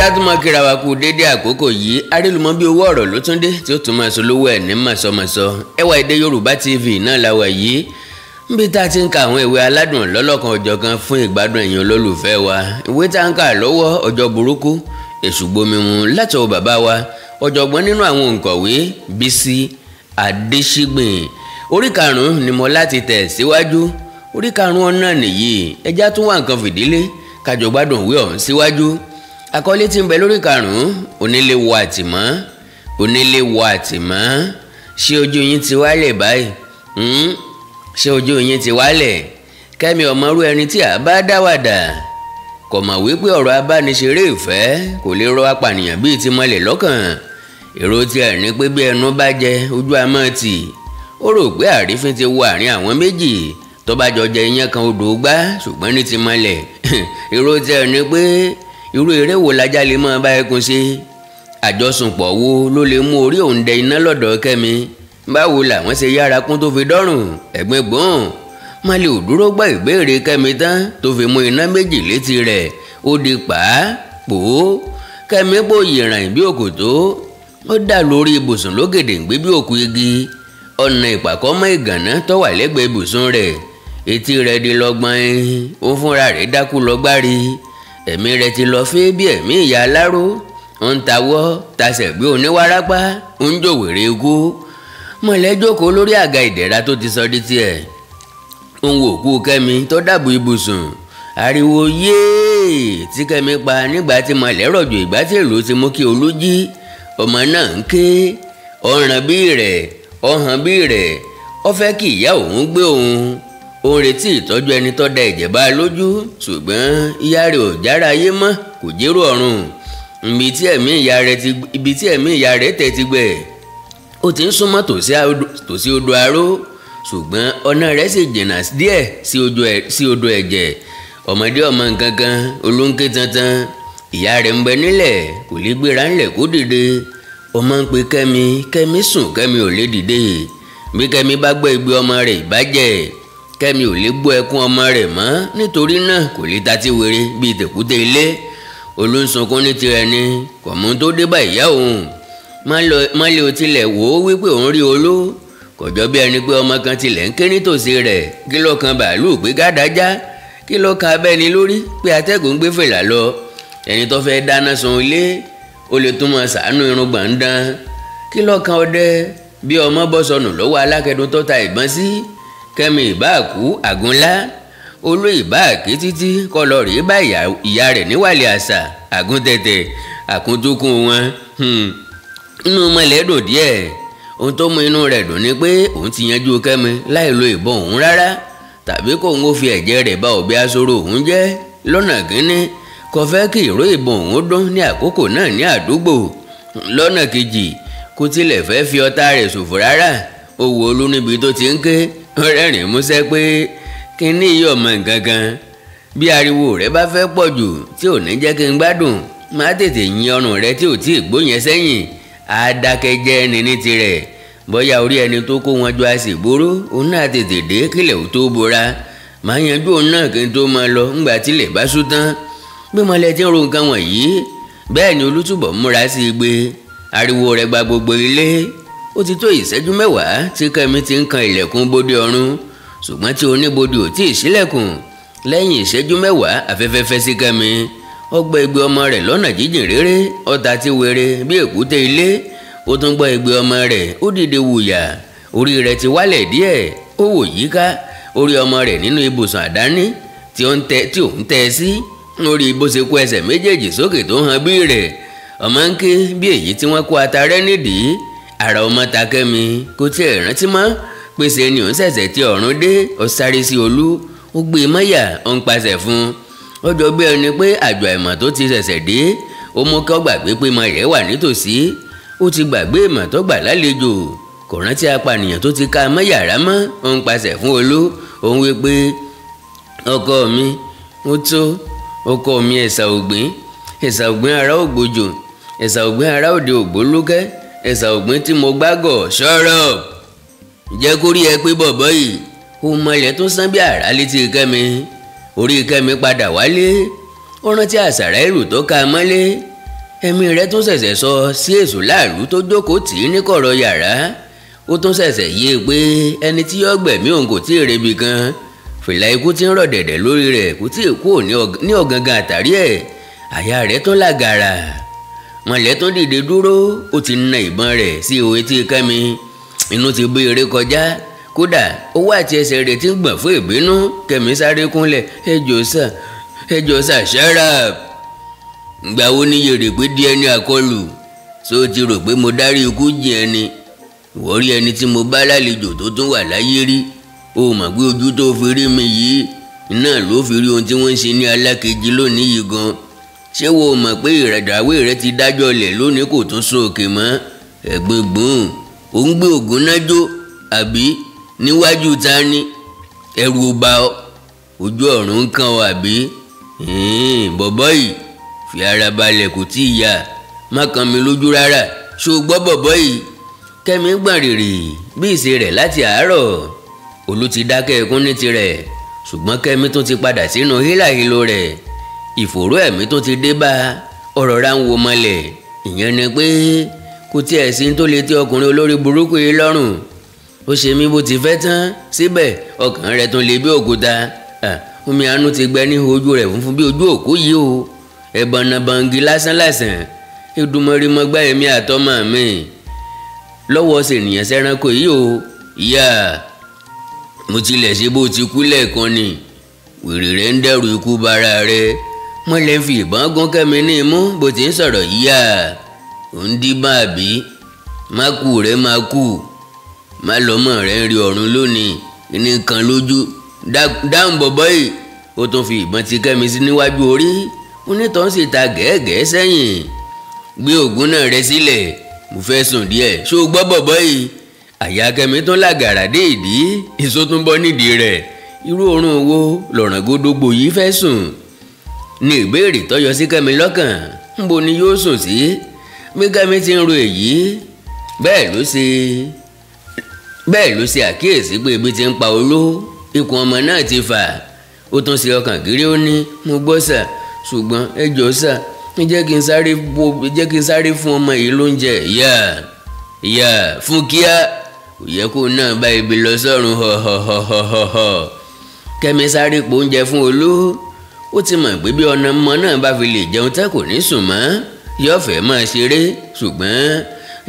ẹja tó máa kíra wa kú déédéé àkókò yìí arélùmọ́ bí owó ọ̀rọ̀ ló tún dé tí ó tún máa sọ lówó ẹ̀ ní màsọmọsọ ẹwà èdè Yorùbá TV náà la wà yìí níbi tá a ti ń ka àwọn ìwé aládùn lọ́lọ́kan ọ̀jọ̀kan fún ìgbádùn ẹ̀yin olólùfẹ́ wa ìwé tá a ń kà lọ́wọ́ ọjọ́ burúkú èṣù gbomimu látọwọ́ bàbá wa ọ̀jọ̀gbọ́n nínú àwọn òǹkọ̀wé Bísí Adéṣígbìn orí karùn-ún ni mo láti tẹ̀ síwájú orí karùn-ún ọ̀nà nìyí ẹja tún wà nǹkan fìdílé kájọ gbádùn ìwé ọ̀hún síwájú àkọlé tí ń bẹ lórí karùn-ún onílé wọ àtìmọ́ onílé wọ àtìmọ́ ṣé ojú yín ti wálẹ̀ báyìí ṣé ojú yín ti wálẹ̀ Kẹ́mi ọmọrú ẹni tí a bá dáwàdà kò mọ̀ wípé ọ̀rọ̀ abániṣeré ìfẹ́ kò lè rọ apànìyàn bíi ti mọ́lẹ̀ lọ́kàn èrò tiẹ̀ ní pé bí ẹnu bá jẹ ojú àmọ́ tì ó rò pé àrífín ti wọ àárín àwọn méjì tó bá jọ jẹ iyán kan odò gbá ṣùgbọ́n ní ti mọ́lẹ̀ èrò tiẹ̀ ní pé irú eré wo lajá lè máa bá ẹkùn ṣe àjọsùnpọ̀ wo ló lè mú orí òun dẹ iná lọ́dọ̀ Kẹ́mi báwo làwọn ṣe yára kún tó fi dọ́rùn ẹ̀gbẹ́ gbọ́n má lè dúró gbọ́ ìbéèrè Kẹ́mi tán tó fi mú iná méjì létí rẹ̀ ó di pàápò Kẹ́mi pò yìràn bí òkòtó ó dà lórí ibùsùn lógèdè ń gbé bí òkú igi ọ̀nà ìpàkọ́mọ́ ìgànná tó wà lẹ́gbẹ̀ẹ́ ibùsùn rẹ̀ etí rẹ̀ di lọ́gbọ́n ó fúnra rẹ̀ dákú lọ́gbárí ẹ̀mí rẹ̀ ti lọ fẹ́ bí ẹ̀mí ìyá aláró ń tawọ́ tasẹ̀ bí oníwárápá ń jòwèrè ikú mọ̀lẹ́ jókòó lórí àga ìdẹ̀ra tó ti sọ di tiẹ̀ ń wo òkú Kẹ́mi tó dàbò ibùsùn ariwo yéè tí Kẹ́mi pa nígbà tí mọ̀lẹ́ rọ̀jò ìgbà tí èlò ti mú kí Olú jí ọmọ náà ń ké ọ̀ràn bí rẹ̀ ọ̀hàn bí rẹ̀ ó fẹ́ kí ìyá òun gbé òun ó ń retí ìtọ́jú ẹni tó da ẹ̀jẹ̀ bá a lójú ṣùgbọ́n ìyá rẹ̀ ò jára ayé mọ́ kò jérò ọ̀run ibi tí ẹ̀mí ìyá rẹ̀ tẹ̀ ti gbẹ̀ ó ti ń súnmọ́ tòsí odò aró ṣùgbọ́n ọ̀nà rẹ̀ sì jìnnà díẹ̀ sí odò ẹ̀jẹ̀ ọmọdé ọmọ nǹkankan olóńké tantan ìyá rẹ̀ ń bẹ nílẹ̀ kò lè gbéra ńlẹ̀ kó dìde ọmọ ń pe Kẹ́mi sùn Kẹ́mi ò lè dìde bí Kẹ́mi bá gbọ́ igbe ọmọ rẹ̀ ìbàjẹ́ Kẹ́mi ò lè gbọ́ ẹkún ọmọ rẹ̀ mọ́ nítorí náà kò lè tatí wéré bíi tèkúté ilé olóńsunkún ní tirẹ̀ ni kò mú tó dé bá ìyá òun má lè o tilẹ̀ wò ó wípé òun rí Olú kò jọ bí ẹni pé ọmọ kan tilẹ̀ ń ké nítòsí rẹ̀ kí ló kan bàálù pé gàdájá kí ló ka abẹ́ni lórí pé atẹ́gùn gbé fèlà lọ ẹni tó fẹ́ dáná sun ilé ó lè tún máa ṣàánú irun gbàǹdàn kí ló kan ọdẹ bí ọmọ bọ́ sọnù lọ́wọ́ alákẹ́dùn tó ta ìbọn sí Kẹ́mi ìbáàkú àgúnlá Olú ìbáàkí títí kọlọ rèé bá ìyá rẹ̀ níwàlẹ̀ àṣà àgúntẹ̀tẹ̀ àkúntúkún wọn inú mọ̀lẹ́dùn díẹ̀ ohun tó mú inú rẹ̀ dùn ni pé òun ti yanjú Kẹ́mi láì lo ìbọn òun rárá tàbí kóun ó fi ẹ̀jẹ̀ rẹ̀ bá òbí aṣọ́rò òun jẹ́ lọ́nà kínní kò fẹ́ kí ìró ìbọn òun dún ní àkókò náà ní àdúgbò lọ́nà kejì kò tilẹ̀ fẹ́ fi ọ̀tá rẹ̀ ṣòfò rárá ó wo Olú níbi tó ti ń ké rẹ́rìn músẹ́ pé kínní yìí ọmọ nǹkan kan bí ariwo rẹ̀ bá fẹ́ pọ̀ jù tí ò ní jẹ́ kí n gbádùn má tètè yin ọrùn rẹ̀ tí ò tí ì gbóyẹn sẹ́yìn adákẹ́jẹ́ ẹni ní tirẹ̀ bóyá orí ẹni tó kó wọn jọ àṣìgbóró òun náà tètè dé kílẹ̀ ò tó bora máa yanjú òun náà kí n tó máa lọ ńgbà tílẹ̀ bá ṣú tán bí mọ́lẹ̀ tí ń ro nǹkan wọ̀nyí bẹ́ẹ̀ ni Olú túbọ̀ múra sí i gbé ariwo rẹ̀ gba gbogbo ilé ó ti tó ìṣẹ́jú mẹ́wàá tí Kẹ́mi ti ń kan ilẹ̀kùn bodè ọ̀run ṣùgbọ́n tí oníbodè ò tí ì ṣílẹ̀kùn lẹ́yìn ìṣẹ́jú mẹ́wàá afẹ́fẹ́ fẹ́ sí Kẹ́mi ó gbọ́ igbe ọmọ rẹ̀ lọ́nà jíjìn réré ó ta tí wéré bí èkúté ilé ó tún gbọ́ igbe ọmọ rẹ̀ ó dìde wùyà orí rẹ̀ ti wálẹ̀ díẹ̀ ó wò yíká orí ọmọ rẹ̀ nínú ibùsùn àdáni tí òun tẹ́ ẹ sí lórí bó ṣe kó ẹsẹ̀ méjèèjì sókè tó hàn bí rẹ̀ ọmọ ń ké bí èyí tí wọ́n kó atarẹ́ nídìí ara ọmọ ta Kẹ́mi kò tiẹ̀ rántí mọ́ pèsè ni òun ṣẹ̀ṣẹ̀ tí ọ̀run dé ó sáré sí Olú ó gbé mọ́yà ó ń pàṣẹ fún ó jọ bí ẹni pé àjọ àìmọ̀ tó ti ṣẹ̀ṣẹ̀ dé ó mú kó gbàgbé pé mọ rẹ̀ wà nítòsí ó ti gbàgbé ìmọ̀ tó gbà lálejò kò rántí apànìyàn tó ti ká mọ́ yàrá mọ́ ó ń pàṣẹ fún Olú ó ń wí pé ọkọ mi ó tó ọkọ mi ẹ̀sà ògbìn ara ògbójò ẹ̀sà ògbìn ara òde ògbólúkẹ́ ẹ̀sà ògbìn tí mo gbágọ̀ ṣọ́rọ̀ jẹ́ kó rí ẹ pé bọ̀bọ́ yìí ó mọlẹ̀ tó sán bí àrá létí Kẹ́mi orí Kẹ́mi padà wálé ó rántí àṣàrà èrò tó ká mọ́lé ẹ̀mí rẹ̀ tún ṣẹ̀ṣẹ̀ sọ sí èṣù láàlú tó jókòó tì í ní kọ̀rọ̀ yàrá. Ó tún ṣẹ̀ṣẹ̀ yé pé ẹni tí yóò gbẹ̀mí òun kò tí ì rebi kan. Fìlà ikú tí ń rọ̀ dẹ̀dẹ̀ lórí rẹ̀ kò tí ì kú ní ọ̀gangan àtàrí ẹ̀. Àyà rẹ̀ tún làgàrà. Mọ̀lẹ́ tún dìde dúró, ó ti na ìbọn rẹ̀ sí ihò etí Kẹ́mi. Inú ti gbé eré kọjá. Kódà ọwọ́ àti ẹsẹ̀ rẹ̀ ti ń gbọ̀n fún ìbínú. Kẹ́mi sáré kúnlẹ̀. Ẹ jọ̀ọ́ sà ṣẹ́rà. Ìgbà wo ni yèrè pé díẹ̀ ní àkọlù? Ṣé o ti rò pé mo dárí ikú jìn ẹni? Ìwọ rí ẹni tí mo bá lálejò tó tún wà láyé rí? O mọ̀ pé ojú tó fi rí mi yìí náà ló fi rí ohun tí wọ́n ń ṣe ní alákejì lónìí yìí gan. Ṣé wo mọ̀ pé ìrẹ̀dàwé rẹ ti dájọ́ lẹ̀ lónìí kò tún sún òkè mọ́? Ẹ̀gbin gbòòn ò ń gbé ògùn náà jó àbí níwájú ta ni? Ẹ̀rù ò bà ọ́? Ojú ọ̀run ń kàn ọ́ àbí? Bọ̀bọ́ yìí fi ara balẹ̀ kò tí ì yá, má kan mi lójú rárá. Ṣó gbọ́ bọ̀bọ́ yìí? Kẹ́mi gbọ̀n rìrì bí ìṣe rẹ̀ láti àárọ̀. Olú ti dákẹ́ ẹkún ní tirẹ̀, ṣùgbọ́n Kẹ́mi tún ti padà sínú hílàhílo rẹ̀. Ìfòòró ẹ̀mí tó ti dé bá ọ̀rọ̀ ra ń wo mọ́lẹ̀. Ìyẹn ni pé kò tiẹ̀ sí tó lè tẹ́ ọkùnrin olórí burúkú yìí lọ́rùn. Ó ṣe mí bó ti fẹ́ tán, síbẹ̀ ọkàn rẹ̀ tún le bí òkúta. Omi àánú ti gbẹ ní ojú rẹ̀ funfun bí ojú òkú yìí o. Ẹ̀bọ̀n náà bọ̀ǹgì lásán. Èdùmàrè mọ́ gbá èmi àtọmọ mi lọ́wọ́ ṣènìyàn sẹ́ranko yìí o. Ìyá mo tilẹ̀ ṣe bó ti kú lẹ́ẹ̀kan ni. Wèrè rẹ̀ ń dẹ̀rù ikú bara rẹ̀. Wọ́n lè fi ìbọn gún Kẹ́mi ní imú bó ti ń sọ̀rọ̀ yíyá. Ò ń díbọ́n àbí? Má kú rẹ̀ má kú. Má lọ́mọ rẹ̀ ń rí ọ̀run lónìí. Ní kan lójú. Dáhùn bọ̀bọ́ yìí. Ó tún fi ìbọn ti Kẹ́mi sí níwájú orí. Onítàn sì ta gẹ́gẹ́ sẹ́yìn. Gbé ògùn náà rẹ sílẹ̀. Mo fẹ́ sùn díẹ̀. Ṣó gbọ́ bọ̀bọ́ yìí? Àyà Kẹ́mi tún làgàrà dé ìdí. Èso tún bọ́ nídìí rẹ̀. Irú oorun wo lọ̀ràn gódógbò yìí fẹ́ sùn? Ní ìbéèrè tó yọ sí Kẹ́mi lọ́kàn. Ńbo ni yóò sùn sí? Bí Kẹ́mi ti ń ro èyí, bẹ́ẹ̀ ló ṣe àkíyèsí pé ebi ti ń pa Olú. Ikùn ọmọ náà ti fà. Ó tún ṣe ọkàn gírí, ó ní mo gbọ́ sà, ṣùgbọ́n ẹ jọ̀ọ́ sà, jẹ́ kí n sáré fún ọmọ yìí lóúnjẹ. Ìyá fún kíá. Kò yẹ kó náà bá ibi lọ sọ́run họ̀họ̀họ̀họ̀. Kẹ́mi sáré po oúnjẹ fún Olú. Ó ti mọ̀ pé bí ọmọ náà bá fi lè jẹun tẹ́ kò ní sùn mọ́. Yóò fẹ́ máa ṣeré, ṣùgbọ́n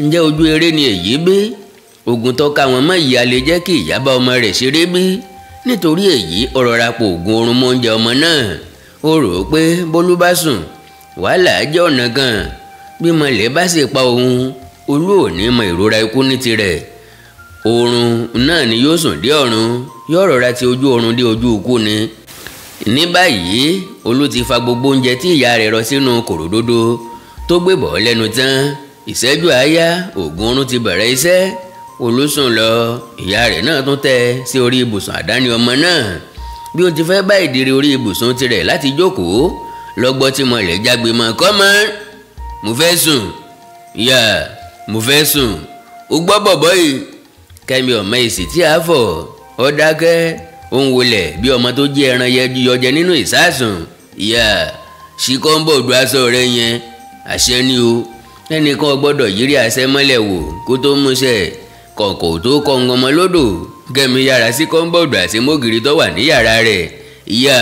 ǹjẹ́ ojú eré ni èyí bí? Ogun tó ká wọn mọ́ yìí a lè jẹ́ kí ìyá bá ọmọ rẹ̀ ṣeré bí? Nítorí èyí ọ̀rọ̀ rapò oògùn oorun mọ́ oúnjẹ ọmọ náà. Ó rò ó pé bólú bá sùn wàhálà jẹ́ ọ̀nà kan. Bí mọ̀lẹ́ bá sì pa òun, Olú ò ní mọ ìrora ikú ní tirẹ̀. Oorun náà ni yóò sùn dé ọ̀run. Yóò rọra ti ojú oorun dé ojú ikú ni. Ní báyìí Olú ti fa gbogbo oúnjẹ tí ìyá rẹ̀ rọ sínú kòròdodo tó gbé bọ̀ lẹ́nu tán. Ìṣẹ́jú àáyá oògùn oorun ti bẹ̀rẹ̀ iṣẹ́. Olú sùn lọ. Ìyá rẹ̀ náà tún tẹ́ sí orí ibùsùn àdáni ọmọ náà. Bí ó ti fẹ́ bá ìdìrí orí ibùsùn tirẹ̀ láti jókòó, lọ́gbọ́ tí mọ̀lẹ́ jágbe mọ́ kọ́mọ́. Mo fẹ́ sùn. Ìyá mo fẹ́ sùn. Ó gbọ́ bọ̀bọ́ yìí. Kẹ́mi ọmọ èsì tí a fọ̀. Ó dákẹ́. Ó ń wọlẹ̀ bí ọmọ tó jí ẹran yọjẹ nínú ìsásùn. Ìyá ṣí kọ́ńbọ̀dù aṣọ rẹ yẹn. Àṣẹ ni o. Ẹnìkan gbọ́dọ̀ yírí àṣẹ mọ́lẹ̀ wò kó tó múṣẹ. Kọ̀ǹkọ̀ tó kọ́ ọmọ lódò. Kẹ́mi yára sí kọ́ńbọ̀dù àṣemógiri tó wà ní yàrá rẹ̀. Ìyá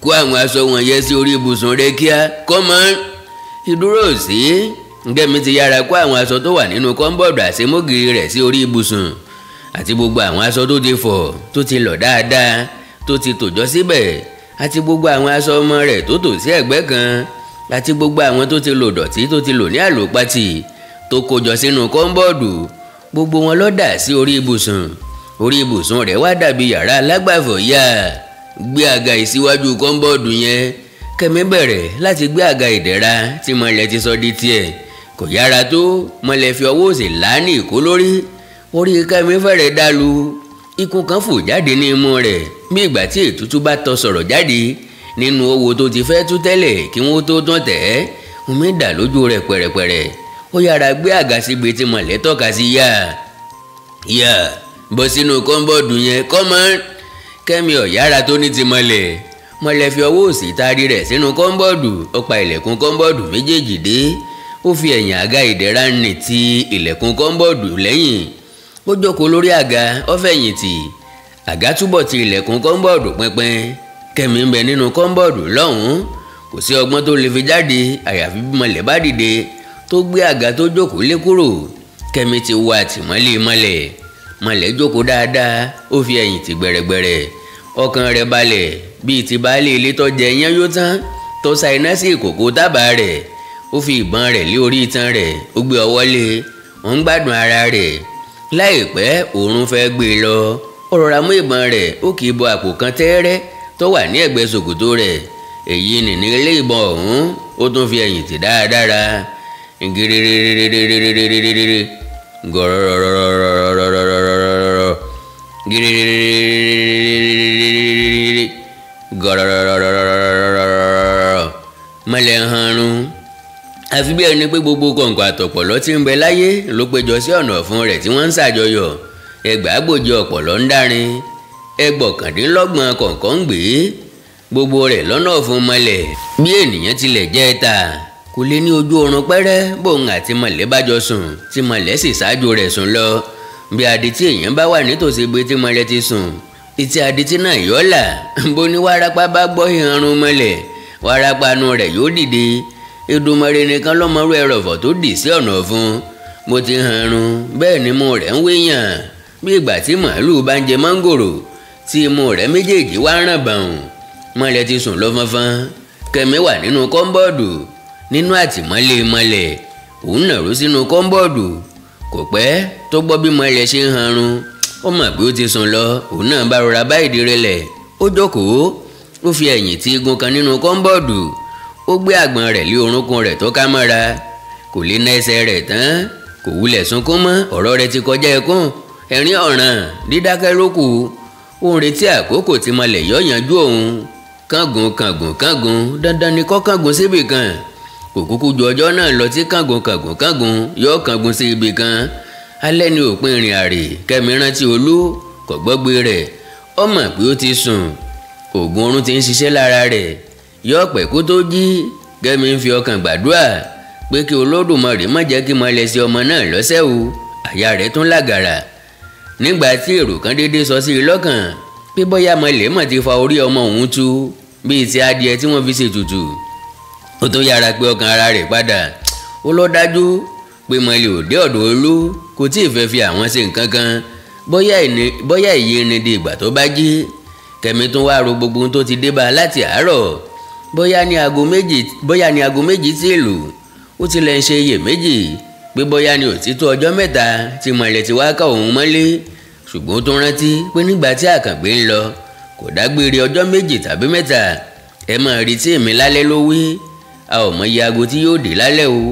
kó àwọn aṣọ wọn yẹ sí orí ibùsùn rẹ kíá. Kọ́mọ́ ìdúró sí. Kẹ́mi ti yára kó àwọn aṣọ tó wà nínú kọ́ńbọ̀dù àṣemógiri rẹ̀ sí orí ibùsùn. Àti gbogbo àwọn aṣọ tó ti fọ̀, tó ti lọ̀ dáadáa, tó ti tòjọ́ síbẹ̀. Àti gbogbo àwọn aṣọ ọmọ rẹ̀ tó tò sí ẹ̀gbẹ́ kan. Àti gbogbo àwọn tó ti lò dọ̀tí tó ti lò ní àlòpatì tó kójọ sínú kọ́ńbọ̀dù. Gbogbo wọn ló dà sí orí ibùsùn. Orí ibùsùn rẹ̀ wá dàbí yàrá alágbàfọ̀. Yá gbé àga ìsíwájú kọ́ńbọ̀dù yẹn. Kẹ́mi bẹ̀rẹ̀ láti gbé àga ìdẹ̀ra tí mọ̀lẹ́ ti sọ di tiẹ̀. Kò yára tó. Mọ̀lẹ́ fi ọwọ́ òsì láàánì ìkó lórí. Orí Kẹ́mi fẹ́rẹ̀ dàlú. Ikùn kan fò jáde ní imú rẹ̀ bí ìgbà tí ètùtù bá tọ sọ̀rọ̀ jáde nínú owó tó ti fẹ́ tú tẹ́lẹ̀ kí wọ́n tó tán tẹ̀ ẹ́. Omi dà lójú rẹ̀ pẹ̀rẹ̀pẹ̀rẹ̀. Ó yára gbé àga síbi tí mọ̀lẹ́ tọ́ka sí. Yá bọ́ sínú kọ́ńbọ̀dù yẹn kọ́mọ́. Kẹ́mi ọ̀yára tó ní ti mọ̀lẹ̀. Mọ̀lẹ́ fi ọwọ́ òsì taari rẹ̀ sínú kọ́ńbọ́ọ̀dù, ó pa ilẹ̀kùn kọ́ńbọ́ọ̀dù méjèèjì dé. Ó fi ẹ̀yìn àga ìdẹ̀ra nì ti ilẹ̀kùn kọ́ńbọ́ọ̀dù lẹ́yìn. Ó jókòó lórí àga, ó fẹ̀yìntì. Àga túbọ̀ ti ilẹ̀kùn kọ́ńbọ́ọ̀dù pínpín. Kẹ́mi ń bẹ nínú kọ́ńbọ́ọ̀dù lọ́hùn-ún. Kò sí ọgbọ́n tó lè fi jáde àyàfi bí Mọ̀lẹ́ bá dìde tó gbé àga tó jókòó lé kúrò. Kẹ́mi ti wọ àtìmọ́lé Mọ̀lẹ́. Mọ̀lẹ́ jókòó dáadáa, ó fi ẹ̀yìntì gbẹ̀rẹ̀gbẹ̀rẹ̀. Ọkàn rẹ̀ balẹ̀ bíi ti baálé ilé tó jẹ iyán yó tán tó sa iná sí ìkòkò tábà rẹ̀. Ó fi ìbọn rẹ̀ lé orí itan rẹ̀, ó gbé ọwọ́ lé. Ó ń gbádùn ara rẹ̀. Láìpẹ́ oorun fẹ́ gbé e lọ. Ó rọra mú ìbọn rẹ̀, ó kì í bọ àpò kan tẹ́ẹ́rẹ́ tó wà ní ẹ̀gbẹ́ ṣòkòtò rẹ̀. Èyí nìní ilé ìbọn ọ̀hún. Ó tún fi ẹ̀yìntì dáadáa. Gírírírírírírírírírírírí gọ̀rọ̀rọ̀rọ̀rọ̀rọ̀rọ̀rọ̀rọ̀rọ̀rọ̀ gírírírírírírírírírí gọ̀rọ̀rọ̀rọ̀rọ̀rọ̀rọ̀rọ̀rọ̀. Mọ̀lẹ́ hanrun. Àfi bí ẹni pé gbogbo kọ̀ǹkọ̀ àtọ̀pọ̀lọ́ tí ń bẹ láyé ló péjọ sí ọ̀nà ọ̀fun rẹ̀ tí wọ́n ń ṣàjọyọ̀. Ẹgbàágbòje ọ̀pọ̀lọ́ ń dárin. Ẹgbọ̀kàndínlọ́gbọ̀n kọ̀ǹkọ̀ ń gbé. Gbogbo rẹ̀ lọ́nà ọ̀fun Mọ̀lẹ́. Bí ènìyàn tilẹ̀ jẹ́ ẹ̀ta kò lè ní ojú oorun pẹ́rẹ́ bóun àti Mọ̀lẹ́ bá jọ sùn tí Mọ̀lẹ́ sì ṣáájú rẹ̀ sùn lọ. Bí adití èèyàn bá wà nítòsí ibi tí Mọ̀lẹ́ ti sùn, etí adití náà yọ́là. Bó ní wárápá bá gbọ́ ìhanrun Mọ̀lẹ́, wárápá inú rẹ̀ yóò dìde. Èdùmàrè nìkan ló mọrú ẹrọ̀fọ̀ tó dì sí ọ̀nà ọ̀fun. Mo ti hanrun bẹ́ẹ̀ ni imú rẹ̀ ń wéyàn bí ìgbà tí màálùú bá ń jẹ mángòrò tí imú rẹ̀ méjèèjì wá ràn bàùn. Mọ̀lẹ́ ti sùn lọ fọnfọn. Kẹ́mi wà nínú kọ́ńbọ́ọ̀dù nínú àtìmọ́lé Mọ̀lẹ́. Òun nàró sínú kọ́ńbọ́ọ̀dù. Kò pẹ́ tó gbọ́ bí Mọ̀lẹ́ ṣe ń hanrun. Ó mọ̀ pé ó ti sùn lọ. Òun náà bá rọra bá ìdí rẹlẹ̀. Ó jókòó. Ó fi ẹ̀yìn ti igun kan nínú kọ́ńbọ́ọ̀dù. Ó gbé àgbọ̀n rẹ̀ lé orúnkún rẹ̀ tó ká mọ́ra. Kò lè na ẹsẹ̀ rẹ̀ tán. Kò wulẹ̀ sunkún mọ́. Ọ̀rọ̀ rẹ̀ ti kọjá ẹkún. Ẹ̀rín ọ̀ràn dídákẹ́ ló kù. Ó ń retí àkókò tí Mọ̀lẹ́ yọ yanjú òun. Kángun kángun kángun dandan ni kó kángun síbì kan. Kò kúkú ju ọjọ́ náà lọ tí kángun yóò kángun sí ibì kan. Alẹ́ ni òpin ìrìn àrè. Kẹ́mi rántí Olú kò gbọ́gbé rẹ̀. Ó mọ̀ pé ó ti sùn. Oògùn oorun ti ń ṣiṣẹ́ lára rẹ̀. Yóò pẹ́ kó tó jí. Kẹ́mi ń fi ọkàn gbàdúrà pé kí Olódùmarè má jẹ́ kí Mọ̀lẹ́ sí ọmọ náà lọ́sẹ̀ o. Àyà rẹ̀ tún lágàrà. Nígbà tí èrò kan déédéé sọ sí i lọ́kàn pé bóyá Mọ̀lẹ́ mọ̀ ti fa orí ọmọ òun tú bíi ti adìẹ tí wọ́n fi ṣètùtù. Ó tó yára pé ọkàn ara rẹ̀ padà. Ó lọ dájú pé Mọ̀lẹ́ ò dé ọ̀dọ̀ Olú kò tí ì fẹ́ fi àwọn ṣe nǹkan kan. Bóyá èyí ni di ìgbà tó bá jí. Kẹ́mi tún wá ro gbogbo ohun tó ti dé bá a láti àárọ̀. Bóyá ní aago méjì tí ìlú. Ó tilẹ̀ ń ṣe iyèméjì pé bóyá ní òtítọ́ ọjọ́ mẹ́ta tí Mọ̀lẹ́ ti wá ká òun mọ́lé. Ṣùgbọ́n ó tún rántí pé nígbà tí Àkàngbé ń lọ kò dágbére ọjọ́ méjì tàbí mẹ́ta. Ẹ máa retí èmi lálẹ́ ló wí. A ò mọ iye aago tí yóò dé lálẹ́ o.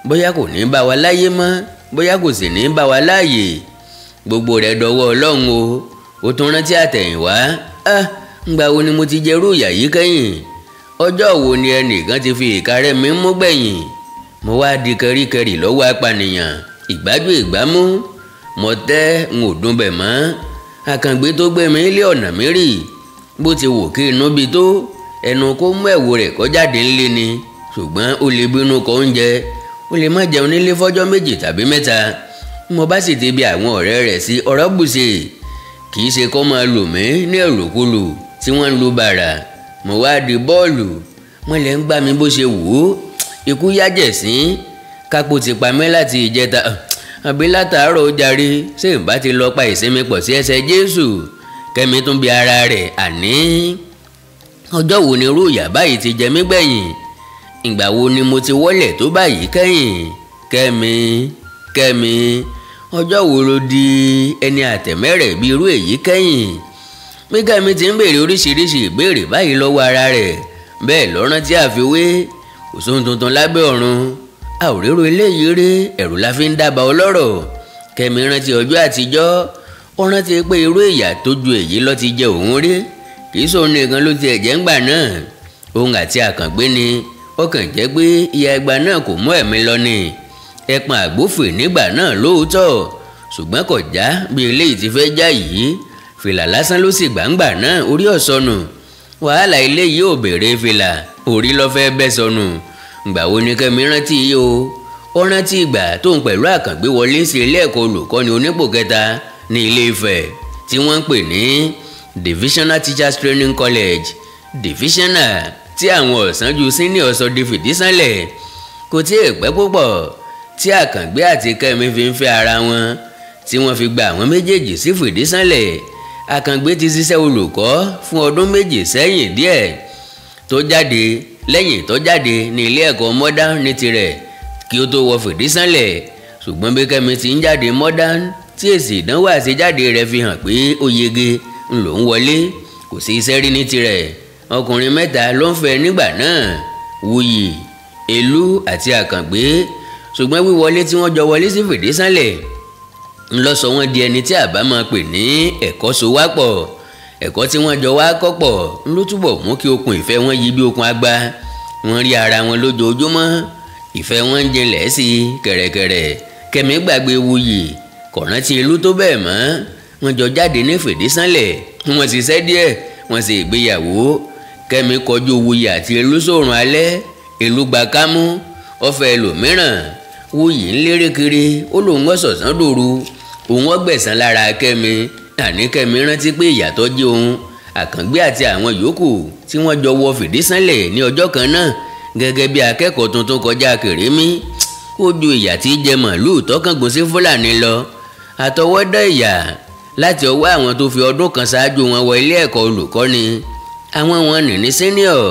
Bóyá kò ní bá wa láyé mọ́, bóyá kò sì ní bá wa láàyè. Gbogbo rẹ̀ dọwọ́ Ọlọ́run o. Ó tún rántí àtẹ̀yìnwá. Ńgbà wo ni mo ti jẹrú ìyà yìí kẹ́yìn? Ọjọ́ wo ni ẹnìkan ti fi ìka rẹ̀ mi mú gbẹ̀yìn? Mo wá di kẹríkẹrí lọ́wọ́ apànìyàn. Ìgbájú ìgbámú. Mo tẹ́ n ò dún bẹ̀ mọ́. Àkàngbé tó gbé mi lé ọ̀nà mi rì. Bó ti wò kí inú bi tó ẹnu kó mú ẹ̀wò rẹ̀ kó jáde ńlé ni. Ṣùgbọ́n ó lè bínú kọ oúnjẹ. Ó lè má jẹun nílé fọ́jọ́ méjì tàbí mẹ́ta. Mo bá sì ti bi àwọn ọ̀rẹ́ rẹ̀ sí ọ̀rọ̀ bùṣe. Kì í ṣe kó máa lù mí ní ẹ̀lòkulù tí wọ́n ń lu bàrà. Mo wá di bọ́ọ̀lù. Mọ̀lẹ́ ń gbá mi bó ṣe wù ú. Ikú yájẹ̀ sí. Kápò ti pa mí láti ìjẹta. Àbí látàárọ̀ ó jàre. Ṣé ìbá ti lọ pa ìsinmi pọ̀ sí ẹsẹ̀ Jésù? Kẹ́mi tún bi ara rẹ̀. Àní ọjọ́ wo ni irú ìyà báyìí ti jẹ mí gbẹ̀yìn? Ìgbà wo ni mo ti wọ́lẹ̀ tó báyìí kẹ́yìn? Kẹ́mi ọjọ́ wo ló di ẹni àtẹ̀mẹ́rẹ̀ bí irú èyí kẹ́yìn? Bí Kẹ́mi ti ń béèrè oríṣiríṣi ìbéèrè báyìí lọ́wọ́ ara rẹ̀. Bẹ́ẹ̀ ló rántí àfiwé. Kò sóhun tuntun lábẹ́ ọ̀run. A ò rérò eléyìí rí. Ẹ̀rù la fi ń dábàá ọlọ́rọ̀. Kẹ́mi rántí ọjọ́ àtijọ́. Ó rántí pé irú ìyà tó ju èyí lọ ti jẹ òun rí. Kì í sóhun nìkan ló ti ẹ̀jẹ̀ ń gbà náà. Òun àti Àkàngbé ni. Ó kàn jẹ́ pé ìyà ìgbà náà kò mú ẹ̀mí lọ ni. Ẹpọ̀n àgbófè nígbà náà lóòótọ́. Ṣùgbọ́n kò já bí eléyìí ti fẹ́ já yìí. Fìlà lásán ló sì gbàǹgbà náà orí ọ̀sọ́nù. wàhálà ilé yìí ò béèrè fìlà orí ló fẹ́ bẹ́ sọnù. ìgbà wo ni Kẹ́mi rántí yìí o? ó rántí ìgbà tóun pẹ̀lú Àkàngbé wọlé sí ilé ẹ̀kọ́ olùkọ́ni onípò kẹta ní Ilé Ifẹ̀ tí wọ́n ń pè ní Divisional Teachers Training College. Divisional tí àwọn ọ̀sánjú senior sọ di fìdísánlẹ̀. kò tí ì pẹ́ púpọ̀ tí Àkàngbé àti Kẹ́mi fi ń fẹ́ ara wọn tí wọ́n fi gba àwọn méjèèjì sí fìdísánlẹ̀. Àkàngbé ti ṣiṣẹ́ olùkọ́ fún ọdún méjì sẹ́yìn díẹ̀ lẹ́yìn tó jáde ní ilé ẹ̀kọ́ modern ní tirẹ̀ kí ó tó wọ fìdísánlẹ̀. ṣùgbọ́n bí Kẹ́mi ti ń jáde modern tí èsì ìdánwò àṣejáde rẹ̀ fi hàn pé ó yege ń lòún wọlé kò sí iṣẹ́ rí ní tirẹ̀. ọkùnrin mẹ́ta ló ń fẹ́ nígbà náà: Wuyì, Elú àti Àkàngbé. ṣùgbọ́n wíwọlé tí wọ́n jọ wọlé sí fìdísánlẹ̀ ń lọ sọ wọ́n di ẹni tí àbá máa pè ní ẹ̀kọ́ sowápọ̀. ẹ̀kọ́ tí wọ́n jọ wá kọ́pọ̀ ń ló túbọ̀ mú kí okùn ìfẹ́ wọn yí bí okùn àgbá. wọ́n rí ara wọn lójoojúmọ́, ìfẹ́ wọn ń jinlẹ̀ sí i kẹ̀rẹ̀kẹ̀rẹ̀. Kẹ́mi gbàgbé Wuyì, kò rántí Elú tó bẹ́ẹ̀ mọ́. wọ́n jọ jáde ní fìdísánlẹ̀, wọ́n ṣiṣẹ́ díẹ̀, wọ́n ṣe ìgbéyàwó. Kẹ́mi kọjú Wuyì àti Elú sórun alẹ́. Elú gba kámú, ó fẹ́ ẹlòmíràn. Wuyì ń lérè kiri, ó lóun ọ̀sọ̀sán dòru, òun ọgbẹ̀sán lára Kẹ́mi. àní Kẹ́mi rántí pé ìyàtọ̀ jẹ́ òun, Àkàngbé àti àwọn yòókù tí wọ́n jọ wọ fìdísánlẹ̀ ní ọjọ́ kan náà gẹ́gẹ́ bí akẹ́kọ̀ọ́ tuntun kọjá kèrémí. ó ju ìyà tí jẹ màlúù tọkàngún sí Fúlàní lọ. àtọwọ́dá ìyà láti ọwọ́ àwọn tó fi ọdún kan ṣáájú wọn wọ ilé ẹ̀kọ́ olùkọ́ni. àwọn wọn ní senior.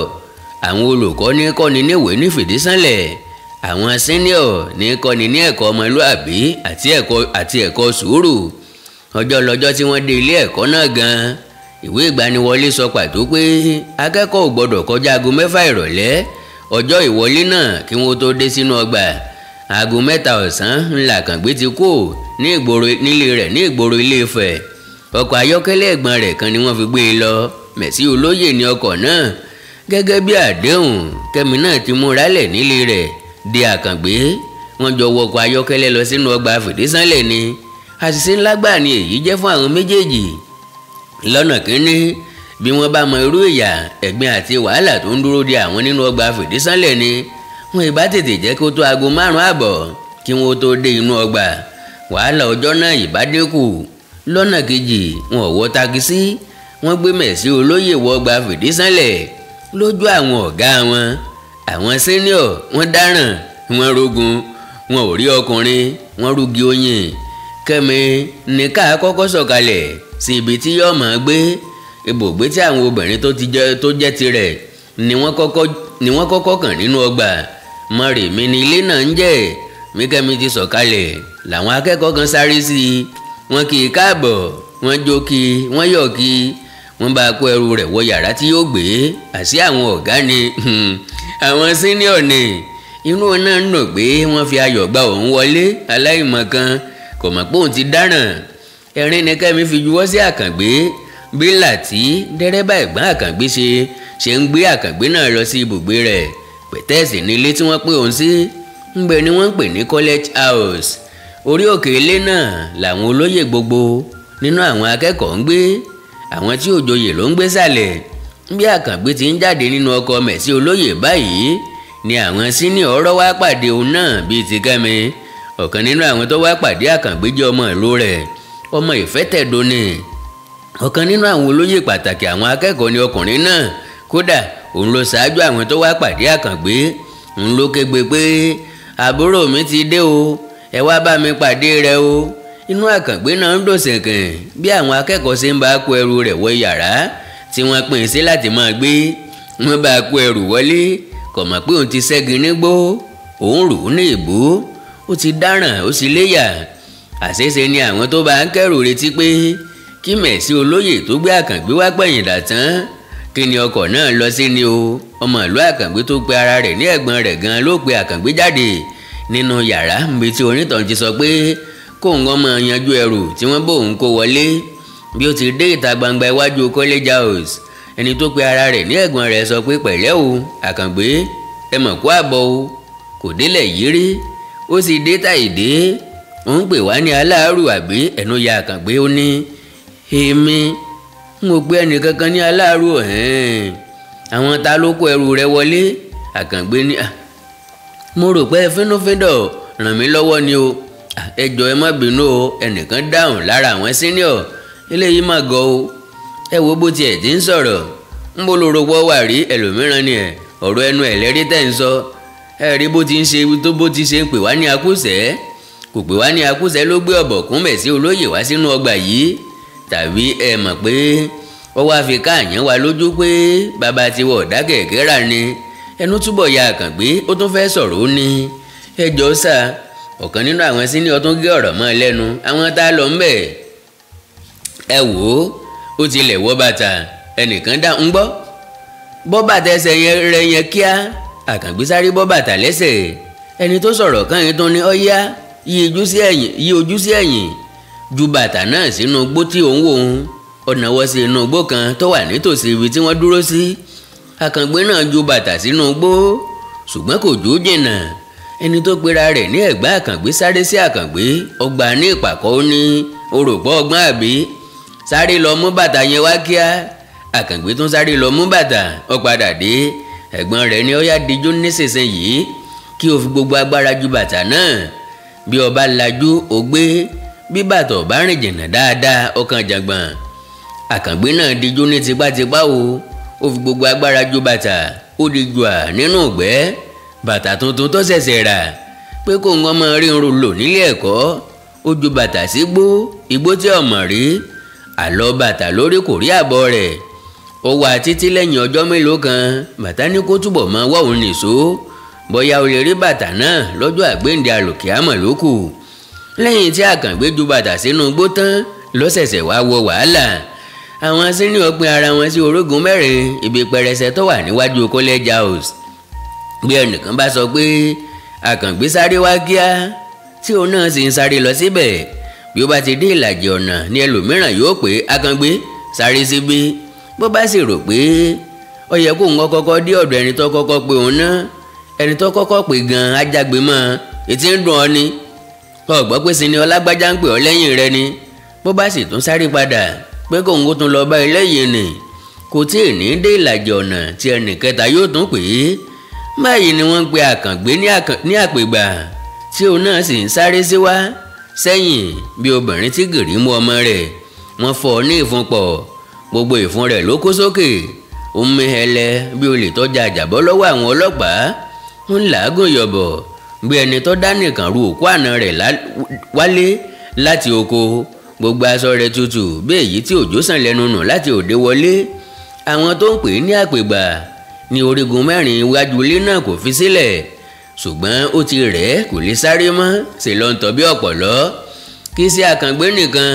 àwọn olùkọ́ni kọ́ni níwèé ní fìdísánlẹ̀. àwọn senior ní kọ́ni ní ẹ̀kọ́ ọmọlúàbí àti ẹ̀kọ́ sùúrù. ọjọ́ lọ́jọ́ tí wọ́n dé ilé ẹ̀kọ́ náà gan-an. ìwé ìgbaniwọlé sọ pàtó pé akẹ́kọ̀ọ́ ò gbọ́dọ̀ kọjá aago 6 ìrọ̀lẹ́ ọjọ́ ìwọlé náà kí wọ́n tó dé sínú ọgbà. aago 3 ọ̀sán ńlá Àkàngbé ti kú nílé rẹ̀ ní ìgboro Ilé Ifẹ̀. ọkọ̀ ayọ́kẹ́lẹ́ ẹ̀gbọ́n rẹ̀ kan ni wọ́n fi gbé e lọ. Mẹ̀sí Olóyè ní ọkọ̀ náà. gẹ́gẹ́ bí àdéhùn, Kẹ́mi náà ti múra lẹ̀ nílé rẹ̀ di Àkàngbé. wọ́n jọ wọkọ̀ ayọ́kẹ́lẹ́ lọ sínú ọgbà fìdísánlẹ̀ ni. àṣìṣe ńlá gbà ni èyí jẹ́ fún àwọn méjèèjì. lọ́nà kínní, bí wọ́n bá mọ irú ìyà, ẹ̀gbin àti wàhálà tó ń dúró de àwọn nínú ọgbà fìdísánlẹ̀ ni wọn ìbá tètè jẹ́ kó tó aago 5 àbọ̀ kí wọ́n tó dé inú ọgbà. wàhálà ọjọ́ náà ìbá dínkù. lọ́nà kejì, wọn ò wọ takisí, wọ́n gbé Mẹ̀sí Olóyè wọ ọgbà fìdísánlẹ̀ lójú àwọn ọ̀gá wọn. àwọn senior wọ́n dáràn, wọ́n rógun, wọn ò rí ọkùnrin, wọ́n rúgi oyin. Kẹ́mi ní ká kọ́kọ́ sọ̀kalẹ̀ sí ibi tí yóò máa gbé. ibùgbé tí àwọn obìnrin tó jẹ́ tirẹ̀ ni wọ́n kọ́kọ́ kàn nínú ọgbà. Mọ́rèmí ni ilé náà ń jẹ́. bí Kẹ́mi ti sọ̀kalẹ̀ làwọn akẹ́kọ̀ọ́ kan sáré sí i. wọ́n kì í káàbọ̀, wọ́n jó kí, wọ́n yọ̀ kí. wọ́n bá kó ẹrù rẹ̀ wọ yàrá tí yóò gbé. àṣé àwọn ọ̀gá ni àwọn senior ni. inú náà ń dùn pé wọ́n fi ayọ̀ gba òun wọlé. aláìmọ̀kan kò mọ̀ pé òun ti dáràn. ẹ̀rín ni Kẹ́mi fi juwọ́ sí Àkàngbé. bí Láti, dẹ́rẹ́bà ẹ̀gbọ́n Àkàngbé ṣe ń gbé Àkàngbé náà lọ sí ibùgbé rẹ̀. pẹ̀tẹ́ẹ̀sì ní ilé tí wọ́n pè òun sí. ńbẹ ni wọ́n ń pè ní College House. orí òkè ilé náà làwọn olóyè gbogbo nínú àwọn akẹ́kọ̀ọ́ ń gbé. àwọn tí ò joyè ló ń gbé sàlẹ̀. bí Àkàngbé ti ń jáde nínú ọkọ̀ Mẹ̀sí Olóyè báyìí ni àwọn senior ọ̀rọ̀ wá pàdé òun náà bíi ti Kẹ́mi. ọ̀kan nínú àwọn tó wá pàdé Àkàngbé jẹ́ ọmọ ìlú rẹ̀, ọmọ Ìfẹ́tẹ̀dó ni. ọ̀kan nínú àwọn olóyè pàtàkì àwọn akẹ́kọ̀ọ́ ni ọkùnrin náà. kódà òun ló ṣáájú àwọn tó wá pàdé Àkàngbé. òun ló kégbe pé àbúrò mi ti dé o, ẹ wá bá mi pàdé rẹ o. inú Àkàngbé náà ń dùn sẹ̀kẹ̀ bí àwọn akẹ́kọ̀ọ́ ṣe ń bá kó ẹrù rẹ̀ wọ yàrá tí wọ́n pín sí láti máa gbé. wọ́n bá kó ẹrù wọlé, kò mọ̀ pé òun ti ṣẹ́gi nígbó, òun rù ú ní ìbú. ó ti dáràn, ó sì léyà. àṣeṣe ni àwọn tó bá ń kẹ́rù retí pé kí Mẹ̀sí Olóyè tó gbé Àkàngbé wá pẹ̀yìn dà tán. kí ni ọkọ̀ náà lọ sí ni o. ọmọ ìlú Àkàngbé tó pe ara rẹ̀ ní ẹ̀gbọ́n rẹ̀ gan ló pe Àkàngbé jáde nínú yàrá níbi tí onítàn ti sọ pé kóun gan máa yanjú ẹrù tí wọ́n bóun kó wọlé. bí ó ti dé ìta gbangba iwájú College House, ẹni tó pe ara rẹ̀ ní ẹ̀gbọ́n rẹ̀ sọ pé pẹ̀lẹ́ o Àkàngbé, ẹ mọ̀ kó àbọ̀ o, kò délẹ̀ yìí rí, ó sì dé tàìdé. ó ń pè wá ní aláàrù àbí? ẹnu ya Àkàngbé, ó ní èmi n ò pe ẹnìkankan ní aláàrú àwọn ta ló kó ẹrù rẹ wọlé. Àkàngbé ní mo rò pé fínúfíndọ̀ ràn mí lọ́wọ́ ni o. Ẹ jọ̀ọ́ ẹ má bínú o. Ẹnìkan dáhùn lára àwọn senior. Eléyìí má gọ̀ o. Ẹ wo bó tiẹ̀ ti ń sọ̀rọ̀. ń bó lóro wọ́ wà rí ẹlòmíràn ni ọ̀rọ̀ ẹnu ẹ̀ lẹ́rí tẹ̀ ń sọ. Ẹ rí bó ti ń ṣe tó bó ti ṣe ń pè wá ní akúṣẹ̀. Kò pè wá ní akúṣẹ̀ ló gbé ọ̀bọ̀kún mẹ̀ sí olóyè wá sínú ọgbà yìí. Tàbí ẹ mọ̀ pé ó wá fi káàyàn wa lójú pé bàbá ti wọ̀ ọ̀dá kẹ̀kẹ́ rà ni. Ẹnu túbọ̀ ya Àkàngbé ó tún fẹ́ sọ̀rọ̀ ó ní. Ẹ jọ̀ọ́ sà, ọ̀kan nínú àwọn senior tún gé ọ̀rọ̀ mọ́ lẹ́nu. Àwọn tá lọ ń bẹ̀. Ẹ wò ó tilẹ̀ wọ́ bàtà. Ẹnìkan dá ń gbọ́. Bọ́ bàtà ẹsẹ̀ rẹ yẹn kíá. Àkàngbé sáré bọ́ bàtà lẹ́sẹ̀. Ẹni tó sọ̀rọ̀ kan yìí tún ní ọ̀yá yí ojú sí ẹ̀yìn. Ju bàtà náà sínú igbó tí òun wò ó. Ó nawọ́ sí inú igbó kan tó wà nítòsí ibi tí wọ́n dúró sí. Àkàngbé náà ju bàtà sínú igbó ṣùgbọ́n kò jó jìnnà. Ẹni tó pera rẹ̀ ní ẹ̀gbá Àkàngbé sáré sí Àkàngbé. Ọgbà ní ìpàkọ́ ó ní orògbọ́ ọgbọ́n àbí. Sáré lọ mú bàtà yẹn wá kíá. Àkàngbé tún sáré lọ mú bàtà. Ó padà dé. Ẹ̀gbọ́n rẹ̀ ní ó yá dijú nísinsìnyí kí o fi gbogbo agbára ju bàtà náà. Bí o bá lajú o gbé. Bí bàtà ò bá rìn jìnnà dáadáa ó kàn jàngbọ̀n. Àkàngbé náà dijú ní tipátipá o. Ó fi gbogbo agbára ju bàtà. Ó di jùà nínú ìgbẹ́. Bàtà tuntun tó ṣẹ̀ṣẹ̀ rà pé kó ń ọmọ rí ń lò nílé ẹ̀kọ́. Ó ju bàtà sí igbó tí ọmọ rí. Àlọ́ bàtà lórí kò rí àbọ̀ rẹ̀. Ó wà títí lẹ́yìn ọjọ́ mélòó kan. Bàtà ní kó túbọ̀ máa wá òun nìṣó. Bóyá o lè rí bàtà náà lọ́jọ́ àgbéǹde àlòkìámọ̀ ló kù. Lẹ́yìn tí Àkàngbé ju bàtà sínú igbó tán ló ṣẹ̀ṣẹ̀ wá wọ wàhálà. Àwọn senior pín ara wọn sí orógun mẹ́rin ibi pẹrẹsẹ tó wà níwájú college house. Bí ẹnìkan bá sọ pé Àkàngbé sáré wá kíá tí òun náà sì ń sáré lọ síbẹ̀. Bí ó bá ti dé ìlàjì ọ̀nà ni ẹlòmíràn yóò pé Àkàngbé sáré síbí. Bó bá sì rò pé ó yẹ kó ń kọ́kọ́ dé ọ̀dọ̀ ẹni tó kọ́kọ́ pé òun náà. Ẹni tó kọ́kọ́ pè gan ajágbe mọ́ etí ń dùn ọ ni. Ó gbọ́ pé sinmi ọlágbájá ń pè ọ lẹ́yìn rẹ ni. Bó bá sì tún sáré padà pé kóun kó tún lọ bá ẹlẹ́yìn nì. Kò tí ì ní dé ìlàjì ọ̀nà tí ẹnì kẹta yóò tún pè é. Báyìí ni wọ́n ń pe Àkàngbé ní àpègbà tí òun náà sì ń sáré síwá sẹ́yìn bí obìnrin tí gìrì mú ọmọ rẹ̀. Wọ́n fọ́ ní ìfun pọ̀. Gbogbo ìfun rẹ̀ ló kó sókè. Ó ń mí hẹlẹ bí olè tọ́jà àjàbọ́ lọ́wọ́ àwọn ọlọ́pàá. Ń làágùn yọ̀bọ̀ bí ẹni tó dá nìkan ru òkú àná rẹ̀ wálé láti oko. Gbogbo aṣọ rẹ̀ tutù bí èyí tí òjò sàn lẹ́nu nù láti òde wọlé. Àwọn tó ń pè ní àpègbà ní orígun mẹ́rin iwájú ilé náà kò fi sílẹ̀. Ṣùgbọ́n ó ti rẹ̀ kò lè sáré mọ́. Ṣe ló ń tọ́ bí ọ̀pọ̀lọ́. Kì í ṣe Àkàngbé nìkan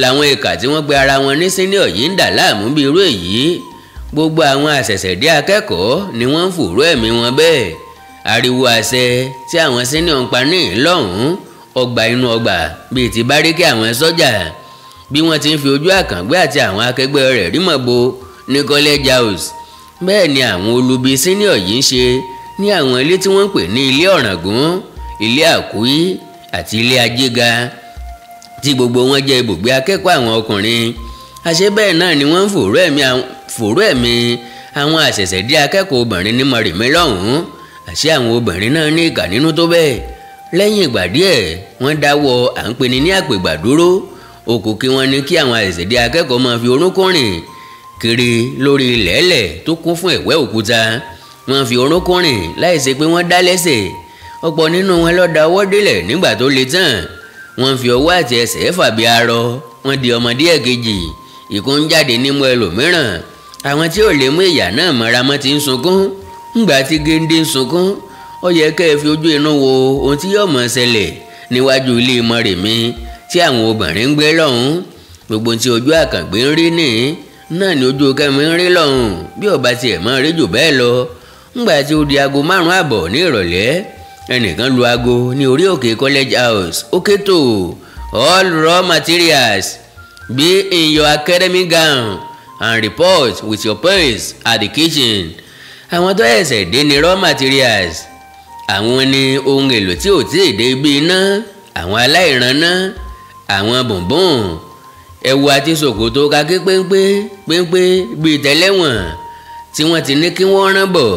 làwọn ìkà tí wọ́n pe ara wọn ní senior yìí ń dà láàmú bí irú èyí. Gbogbo àwọn àṣẹ̀ṣẹ̀dé akẹ́kọ̀ọ́ ni wọ́n ń fòró ẹ̀mí wọn bẹ́ẹ̀. Ariwo àṣẹ tí àwọn senior ń pa ní ìlọ́hùn ọgbà inú ọgbà bíi ti báríkì àwọn sọ́jà. Bí wọ́n ti ń fi ojú Àkàngbé àti àwọn akẹgbẹ́ rẹ̀ rí mọ̀ bo ní college house. Bẹ́ẹ̀ ni àwọn olubi senior yìí ń ṣe ní àwọn ilé tí wọ́n ń pè ní ilé ọ̀ràngún, ilé àkúí àti ilé ajéga tí gbogbo wọn jẹ́ ibùgbé akẹ́kọ̀ọ́ àwọn ọkùnrin. Àṣé bẹ́ẹ̀ náà ni wọ́n ń fòró ẹ̀mí àwọn àṣẹ̀ṣẹ̀dé akẹ́kọ̀ọ́ obìnrin ní mọ̀rìmí lọ́hùn-ún. Àṣé àwọn obìnrin náà ní ìkà nínú tó bẹ́ẹ̀. Lẹ́yìn ìgbà díẹ̀ wọ́n dáwọ́ à ń peni ní àpègbà dúró. Ó kù kí wọ́n ní kí àwọn àṣẹ̀ṣẹ̀dé akẹ́kọ̀ọ́ máa fi orúnkún rìn kiri lórí ilẹ̀ẹ́lẹ̀ tó kún fún ẹ̀wẹ́ òkúta. Wọ́n fi orúnkún rìn láìsí pé wọ́n dá lẹ́sẹ̀. Ọ̀pọ̀ nínú wọn ló da ọwọ́ délẹ̀ nígbà tó le tán. Wọ́n fi ọwọ́ àti ẹsẹ̀ fàbí arọ. Wọ́n di ọmọdé ẹ̀kejì. Ìkún ń jáde nímú ẹlòmíràn. Àwọn tí ò lè mú ìyà náà mọ́ra mọ́ ti ń sunkún. Ńgbà tí géńdé ń sunkún ó yẹ kẹ́ ẹ fi ojú inú wo ohun tí yóò mọ̀ ṣẹlẹ̀ níwájú ilé mọ̀rìmí tí àwọn obìnrin ń gbé lọ́hùn. Gbogbo tí ojú Àkàngbé ń rí ní náà ni ojú Kẹ́mi ń rí lọ́hùn bí ó bá tiẹ̀ mọ́ rí jù bẹ́ẹ̀ lọ. Ńgbà tí ó di aago 5 àbọ̀ ní ìrọ̀lẹ́ ẹnìkan lu aago ní orí òkè college house. Ó ké tó all raw materials be in your academic gown and report with your purse at the kitchen. Àwọn tó ẹ̀sẹ̀ dé ni raw materials. Àwọn ni ohun èlò tí ò tí ì dé ibi iná. Àwọn aláìranná, àwọn bùnbùn, ẹ̀wù àti ṣòkòtò kakí péńpé bíi tẹ́lẹ̀wọ̀n tí wọ́n ti ní kí wọ́n rán bọ̀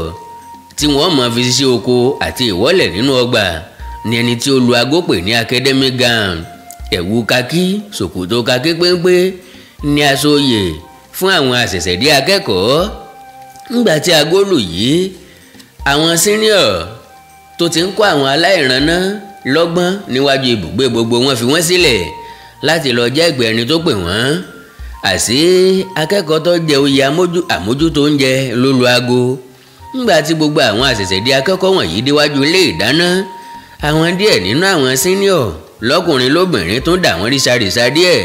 tí wọ́n mọ̀ fi ṣiṣẹ́ oko àti ìwọ́lẹ̀ nínú ọgbà ní ẹni tí ó lu aago pè ní academic gown. ẹ̀wù kakí ṣòkòtò kakí péńpé ní aṣọ oyè fún àwọn àṣẹ̀ṣẹ̀dé akẹ́kọ̀ọ́. ńgbà tí aago lù yìí, àwọn senior tó ti ń kọ́ àwọn aláìranná lọ́gbọ́n níwájú ibùgbé gbogbo wọn fi wọ́n sílẹ̀ láti lọ jẹ́ ìgbẹ́ ẹni tó pè wọ́n. àṣé akẹ́kọ̀ọ́ tó jẹ oyè àmójútó oúnjẹ ló lu aago. ńgbà tí gbogbo àwọn àṣẹ̀ṣẹ̀dé akẹ́kọ̀ọ́ wọ̀nyí déwájú ilé ìdáná, àwọn díẹ̀ nínú àwọn senior lọ́kùnrin lóbìnrin tó dà wọ́n rísàrísà díẹ̀.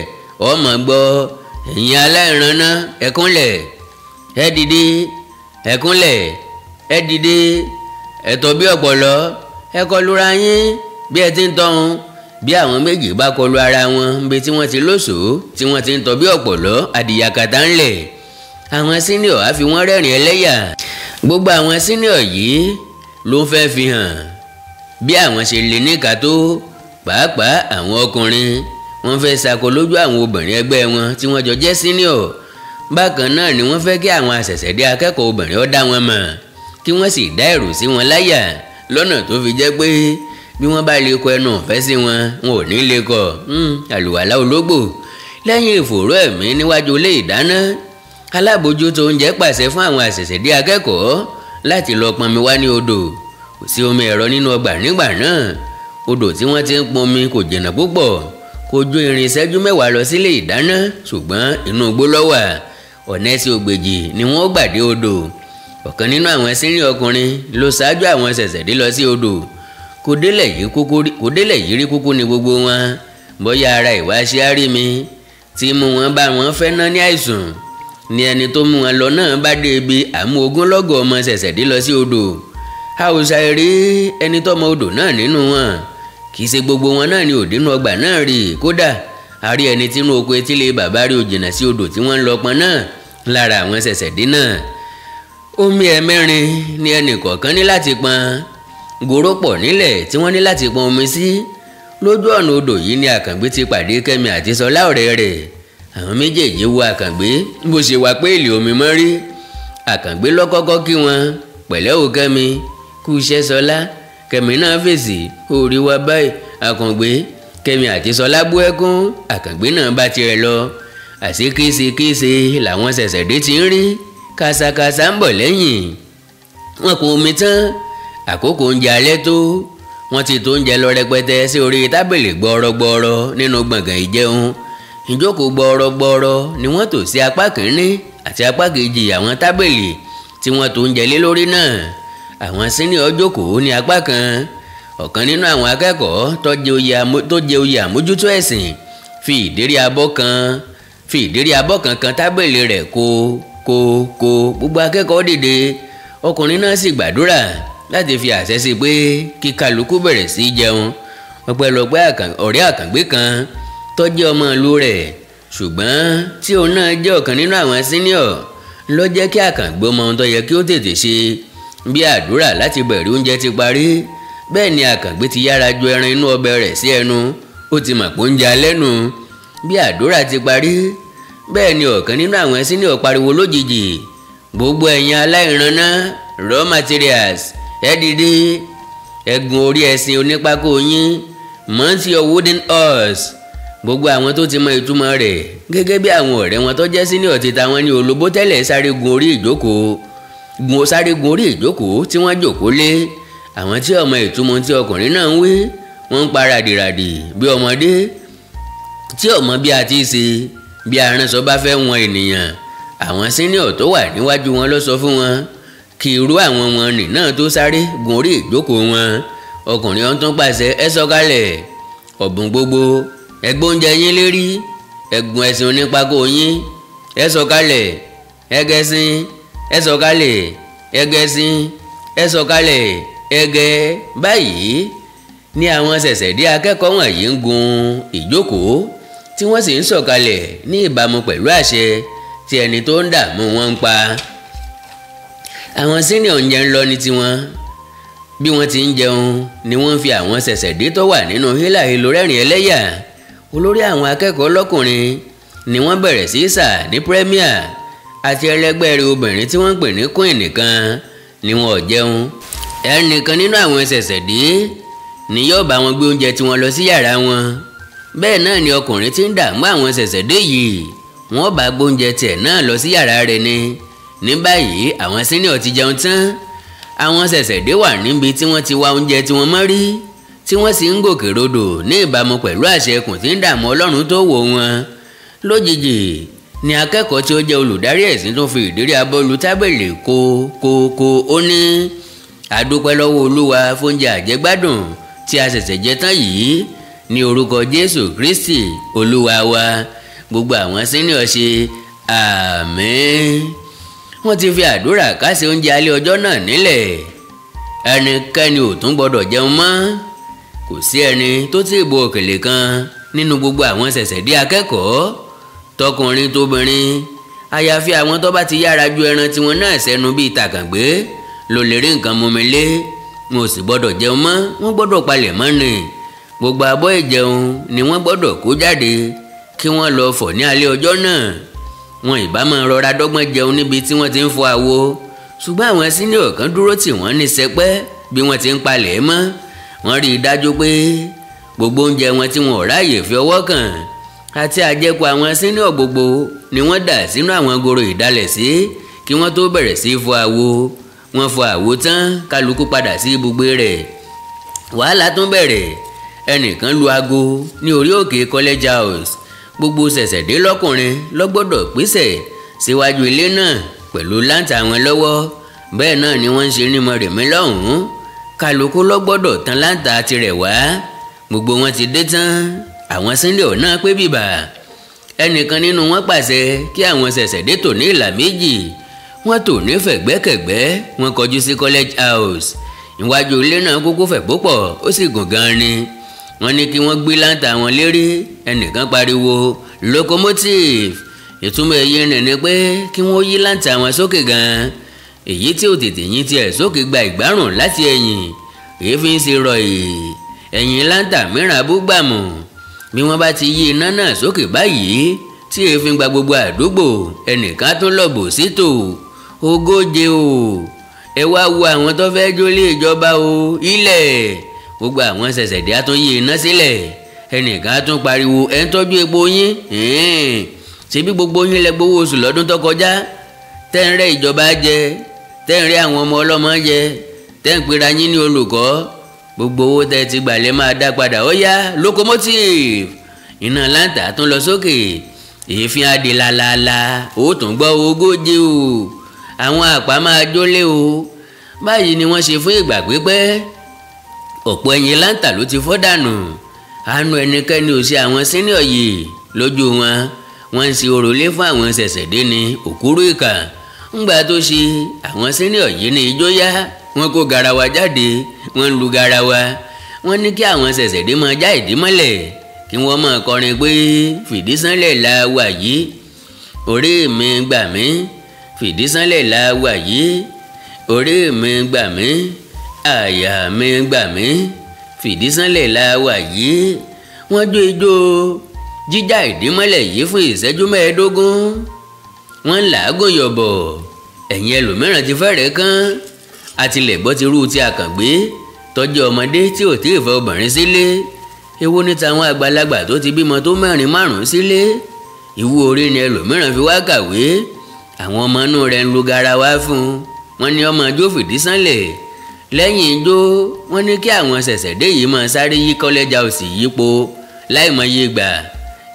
ọmọ gbọ́, ẹ̀yin aláìranná ẹ kúnlẹ̀, ẹ dìde, ẹ kúnlẹ̀, ẹ dìde, ẹ tọ̀ bí ọ̀pọ̀lọ́, ẹ kọlura yín bí ẹ ti ń tọ̀hún. bí àwọn méjì bá kọlu ara wọn níbi tí wọ́n ti lóṣòó tí wọ́n ti ń tọ̀ bí ọ̀pọ̀lọ́, adìyàkàtà ńlẹ̀. àwọn senior á fi wọ́n rẹ́rìn ẹlẹ́yà. gbogbo àwọn senior yìí ló ń fẹ́ fi hàn bí àwọn ṣe lè níkà tó. pàápàá àwọn ọkùnrin wọ́n fẹ́ ṣàkó lójú àwọn obìnrin ẹgbẹ́ wọn tí wọ́n jọ jẹ́ senior. bákan náà ni wọ́n fẹ́ kí àwọn àṣẹ̀ṣẹ̀dé akẹ́kọ̀ọ́ obìnrin ó dá wọn mọ̀ kí wọ́n sì dá ẹ̀rù sí wọn láyà lọ́nà tó fi jẹ́ pé bí wọ́n bá lè kọ ẹnu ọ̀fẹ́ sí wọn ò ní lè kọ. àlùwàlá ológbò. lẹ́yìn ìfòòró ẹ̀mí níwájú ilé ìdáná, alábòójútó oúnjẹ pàṣẹ fún àwọn àṣẹ̀ṣẹ̀dé akẹ́kọ̀ọ́ láti lọ pọnmi wá ní odò. kò sí omi ẹ̀rọ nínú ọgbà nígbà náà. odò tí wọ́n ti ń pọnmi kò jìnnà púpọ̀, kò ju ìrìn ìṣẹ́jú mẹ́wàá lọ sílé ìdáná, ṣùgbọ́n inú igbó ló wà. ọ̀nà ẹsẹ̀ ògbèjì ni wọ́n gbà dé odò. ọ̀kan nínú àwọn sínú ọkùnrin ló ṣáájú àwọn ṣẹ̀ṣẹ̀dé lọ sí odò. kò délẹ̀ yìí rí kúkú ni gbogbo wọn. bóyá ara ìwà ṣe á rí mi tí mú wọn bá wọn fẹ́ ná ní àìsùn ni ẹni tó mú wọn lọ náà bá dé ibi àmú ogúnlọ́gọ̀ ọmọ ṣẹ̀ṣẹ̀dé lọ sí odò. a ò ṣàìrí ẹni tọ́mọ odò náà nínú wọn. kì í ṣe gbogbo wọn náà ni òdínú ọgbà náà rí. kódà a rí ẹni tínú oko etílé bàbá rí òjìnà sí odò tí wọ́n ń lọ pọn náà lára àwọn ṣẹ̀ṣẹ̀dé náà. omi ẹ̀mẹ́rin ni ẹnì kọ̀ọ̀kan ní láti pọn. gòró pọ̀ nílẹ̀ tí wọ́n ní láti pọn omi sí. lójú ọ̀nà odò yìí ni àkàngbé ti pàdé kẹ́mi àti sọlá ọ̀rẹ́ rẹ̀. àwọn méjèèjì wo àkàngbé bó ṣe wá pé èlé omi mọ́ rí. àkàngbé ló kọ́kọ́ kí wọn, pẹ̀lẹ́ o kẹ́mi, kú iṣẹ́ sọlá. kẹ́mi náà fèsì, orí wa báyìí àkàngbé. kẹ́mi àti sọlá bú ẹkún, àkàngbé náà bá tirẹ̀ lọ. àṣé kése làwọn ṣẹ̀ṣẹ̀dé ti ń rí. kàṣàkàṣà ń bọ̀ lẹ́yìn. wọn kò omi tán, àkókò oúnjẹ alẹ́ tó. wọ́n ti tó oúnjẹ lọ rẹpẹtẹ sí orí tábìlì gbọ́ọ̀rọ̀ nínú gbọ̀ngàn ìjẹun. ìjókòó gbọ́ọ̀rọ̀ ni wọ́n tò sí apá kìíní àti apá kejì àwọn tábìlì tí wọ́n tó oúnjẹ lé lórí náà. àwọn senior jókòó ní apá kan. ọ̀kan nínú àwọn akẹ́kọ̀ọ́ tó jẹ oyè àmójútó ẹ̀sìn fi ìdérí abọ́ kan tábìlì rẹ̀ kó. gbogbo akẹ́kọ̀ọ́ dìde. ọkùnrin náà sì gbàdúrà láti fi àṣẹ sí pé kí kálukú bẹ̀rẹ̀ sí í jẹun. ọpẹ́lọpẹ́ ọ̀rẹ́ àkàngbé kan tó jẹ́ ọmọ ìlú rẹ̀, ṣùgbọ́n tí òun náà jẹ́ ọ̀kan nínú àwọn senior ló jẹ́ kí àkàngbé ọmọ ohun tó yẹ kí ó tètè ṣe. bí àdúrà láti bẹ̀rẹ̀ oúnjẹ ti parí, bẹ́ẹ̀ ni àkàngbé ti yára ju ẹran inú ọbẹ̀ rẹ̀ sí ẹnu. ó ti mọ̀ pé oúnjẹ alẹ́ nù. bí àdúrà ti parí, bẹ́ẹ̀ ni ọ̀kan nínú àwọn senior pariwo lójijì, gbogbo ẹ̀yin aláìranná raw materials, ẹ dìde, ẹ gun orí ẹṣin onípákó yín, mount your wooden horse. gbogbo àwọn tó ti mọ ìtumọ̀ rẹ̀ gẹ́gẹ́ bí àwọn ọ̀rẹ́ wọn tó jẹ́ senior ti ta wọn ní olóbó tẹ́lẹ̀ sáré gun orí ìjókòó tí wọ́n jókòó lé. àwọn tí ọmọ ìtumọ̀ tí ọkùnrin náà ń wí wọ́n ń pa ràdìràdì bí ọmọdé tí ọmọ bí a ti ṣe bí aránṣọ bá fẹ́ wọn ènìyàn. àwọn senior tó wà níwájú wọn ló sọ fún wọn kí irú àwọn wọn nì náà tó sáré gun orí ìjókòó wọn. ọkùnrin ọ̀hún tún pàṣẹ, ẹ sọ̀kalẹ̀, ọ̀bùn gbogbo, ẹ gbé oúnjẹ yín lérí, ẹ gun ẹṣin onípákó yín, ẹ sọ̀kalẹ̀, ẹ gẹṣin, ẹ sọ̀kalẹ̀, ẹ gẹṣin, ẹ sọ̀kalẹ̀, ẹ gẹ. báyìí ni àwọn ṣẹ̀ṣẹ̀dé akẹ́kọ̀ọ́ wọ̀nyí ń gun ìjókòó tí wọ́n sì ń sọ̀kalẹ̀ ní ìbámu pẹ̀lú àṣẹ tí ẹni tó ń dààmú wọn ń pa. àwọn senior ń jẹun lọ ní tiwọn. bí wọ́n ti ń jẹun ni wọ́n ń fi àwọn ṣẹ̀ṣẹ̀dé tó wà nínú hílàhílo rẹ́rìn ẹlẹ́yà. olórí àwọn akẹ́kọ̀ọ́ lọ́kùnrin ni wọ́n bẹ̀rẹ̀ sí í sà ní premier àti ẹlẹgbẹ́ rẹ̀ obìnrin tí wọ́n ń pè ní queen nìkan ni wọn ò jẹun. ẹnìkan nínú àwọn ṣẹ̀ṣẹ̀dé ni yóò bá wọn gbé oúnjẹ tí wọ́n lọ sí yàrá wọn. bẹ́ẹ̀ náà ni ọkùnrin tí ń dààmú àwọn ṣẹ̀ṣẹ̀dé yìí wọ́n bá gbóúnjẹ tiẹ̀ náà lọ sí yàrá rẹ̀ ni. ní báyìí àwọn senior ti jẹun tán, àwọn ṣẹ̀ṣẹ̀dé wà níbi tí wọ́n ti wá oúnjẹ tí wọ́n mọ́ rí tí wọ́n sì ń gòkè rodò ní ìbámu pẹ̀lú àṣẹ ẹkùn tí ń dààmú Ọlọ́run tó wò wọn. lójijì ni akẹ́kọ̀ọ́ tí ó jẹ́ olùdarí ẹ̀sìn tó fi ìdérí abọ́lu tábìlì kó ó ní àdúpẹ́ lọ́wọ́ Olúwa fóúnjẹ àjẹgbádùn tí a ṣẹ̀ṣẹ̀ jẹ tán yìí ní orúkọ Jésù Kristi Olúwa wa. gbogbo àwọn senior ṣe àmín. wọ́n ti fi àdúrà kásẹ̀ oúnjẹ alẹ́ ọjọ́ náà nílẹ̀. ẹnikẹ́ni ò tún gbọ́dọ̀ jẹun mọ́. kò sí ẹni tó tí ì bo òkèlè kan nínú gbogbo àwọn ṣẹ̀ṣẹ̀dé akẹ́kọ̀ọ́ tọkùnrin tóbìnrin, àyàfi àwọn tó bá ti yára ju ẹran tiwọn náà sẹ́nu bíi tàkàngbé ló lè rí nǹkan mumi lé. wọn ò sì gbọ́dọ̀ jẹun mọ́, wọ́n gbọ́dọ̀ palẹ̀ mọ́ ni. gbogbo abọ́ ìjẹun ni wọ́n gbọ́dọ̀ kó jáde kí wọ́n lọ fọ̀ ní alẹ́ ọjọ́ náà. wọn ìbá máa rọra dọ́gbọ́n jẹun níbi tí wọ́n ti ń fọ àwo, ṣùgbọ́n àwọn senior kan dúró tì wọ́n ní sẹpẹ́ bí wọ́n ti ń palẹ̀ mọ́. wọ́n rí i dájú pé gbogbo oúnjẹ wọn tí wọn ò ráàyè fi ọwọ́ kàn àti àjẹkù àwọn senior gbogbo ni wọ́n dà sínú àwọn goro ìdálẹ̀sí kí wọ́n tó bẹ̀rẹ̀ sí í fọ àwo. wọ́n fọ àwo tán, kálukú padà sí ibùgbé rẹ̀. wàhálà tún bẹ̀rẹ̀. ẹnìkan lu aago ní orí òkè college house. gbogbo ṣẹ̀ṣẹ̀dé lọ́kùnrin ló gbọ́dọ̀ pèsè síwájú ilé náà pẹ̀lú láǹtà wọn lọ́wọ́. bẹ́ẹ̀ náà ni wọ́n ń ṣe ní mọ̀rẹ̀mí lọ́hùn-ún. kálukú ló gbọ́dọ̀ tán láǹtà tirẹ̀ wá. gbogbo wọn ti dé tán, àwọn senior náà pé bìbà. ẹnìkan nínú wọn pàṣẹ kí àwọn ṣẹ̀ṣẹ̀dé tò ní ìlà méjì. wọ́n tò ní fẹ̀gbẹ́kẹ̀gbẹ́, wọ́n kọjú sí college house. iwájú ilé náà kúkú fẹ̀ púpọ̀, ó sì gùn gan ni. wọ́n ní kí wọ́n gbé láǹtà wọn lérí. ẹnìkan pariwo locomotive. ìtumọ̀ èyí rẹ̀ ni pé kí wọ́n yí láǹtà wọn sókè gan. èyí tí ò tètè yín tiẹ̀ sókè gba ìgbárùn láti ẹ̀yìn. èyí fi ń ṣe rọ̀ì. ẹ̀yìn láǹtà mìíràn abúgbàmù. bí wọ́n bá ti yí iná náà sókè báyìí tí èéfín gba gbogbo àdúgbò, ẹnìkan tún lọ́bù sítò. ogóje o, ẹ wá wo àwọn tó fẹ́ jólé ìjọba o, ilẹ̀. gbogbo àwọn ṣẹ̀ṣẹ̀dé á tún yí iná sílẹ̀. ẹnìkan á tún pariwo ẹ ń tọ́jú epo yín. ṣebí gbogbo yín lẹ gbowó oṣù lọ́dún tó kọjá. tẹ́ ń rẹ́ ìjọba jẹ, tẹ́ ń rẹ́ àwọn ọmọ ọlọ́mọ jẹ, tẹ́ ń pera yín ní olùkọ́. gbogbo owó tẹ́ ti gbà lẹ́ máa dá padà. ó yá locomotive. iná láǹtà tún lọ sókè. èéfín á di lálaalá. ó tún gbọ́ ogóje o, àwọn àpá máa jólé o. báyìí ni wọ́n ṣe fún ìgbà pípẹ́. ọ̀pọ̀ ẹ̀yìn láǹtà ló ti fọ́ dànù. àánú ẹnikẹ́ni ò ṣe àwọn senior yìí lójú wọn. wọ́n ń ṣe òrùlé fún àwọn ṣẹ̀ṣẹ̀dé ní òkúrú ìkà. ńgbà tó ṣe àwọn senior yìí ní ijó yá. wọ́n kó garawa jáde, wọ́n lu garawa. wọ́n ní kí àwọn ṣẹ̀ṣẹ̀dé máa já ìdí mọ́lẹ̀ kí wọ́n máa kọrin pé fìdísánlẹ̀ la wà yìí, orí mi gbà mí, fìdísánlẹ̀ la wà yìí, orí mi gbà mí, àyà mi gbà mí, fìdísánlẹ̀ la wà yìí. wọ́n jó ijó jíjá ìdí mọ́lẹ̀ yìí fún ìṣẹ́jú 15. wọ́n ń làágùn yọ̀bọ̀. ẹ̀yìn ẹlòmíràn ti fẹ́rẹ̀ẹ́ kán. àtìlẹ̀gbọ́ ti rú ti àkàngbé tọ́jú ọmọdé tí ò tí ì fẹ́ obìnrin sílé. èwo ní tàwọn àgbàlagbà tó ti bímọ tó 4-5 sílé. ìwú orí ni ẹlòmíràn fi wá kàwé. àwọn ọmọ inú rẹ̀ ń lu garawa fún un. wọ́n ní ọmọ ijó fìdísánlẹ̀. lẹ́yìn ijó wọ́n ní kí àwọn ṣẹ̀ṣẹ̀dé yìí máa sáré yí college house yípo láìmọye gbà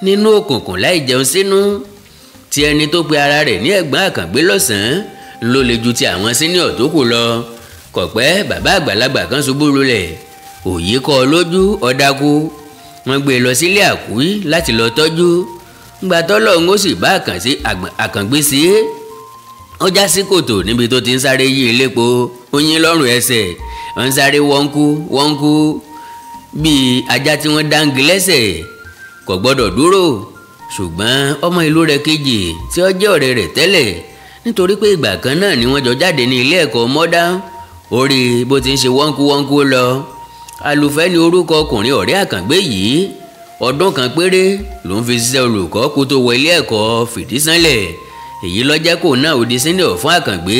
nínú òkùnkùn láì jẹun sínú. tí ẹni tó pe ara rẹ̀ ní ẹ̀gbọ́n àkàngbé lọ́sàn-án ló le ju ti àwọn senior tó kù lọ. kọ̀pẹ́ bàbá àgbàlagbà kan ṣubú lulẹ̀. òye kọ́ ọ lójú, ó dákú. wọ́n gbé e lọ sílé àkúí láti lọ tọ́jú. ńgbà tọ́lọ́run ó sì bá àkàngbé sí i. ó já sí kòtò níbi tó ti ń sáré yí elépo. ó yín lọ́rùn ẹsẹ̀. ó ń sáré wọ́nkú bíi ajá tí wọ́n dáńgí lẹ́sẹ̀. kò gbọ́dọ̀ dúró. ṣùgbọ́n ọmọ ìlú rẹ̀ kejì tí ó jẹ́ ọ̀rẹ́ rẹ̀ tẹ́lẹ̀, nítorí pé ìgbà kan náà ni wọ́n jọ jáde ní ilé ẹ̀kọ́ mọ́dá. orí bó ti ń ṣe wọ́nkú lọ. Àlùfẹ́ ni orúkọ ọkùnrin ọ̀rẹ́ àkàngbé yìí. ọdún kan péré ló ń fi ṣiṣẹ́ olùkọ́ kó tó wọ ilé ẹ̀kọ́ fìdísánlẹ̀. èyí ló jẹ́ kó náà ó di senior fún Àkàngbé.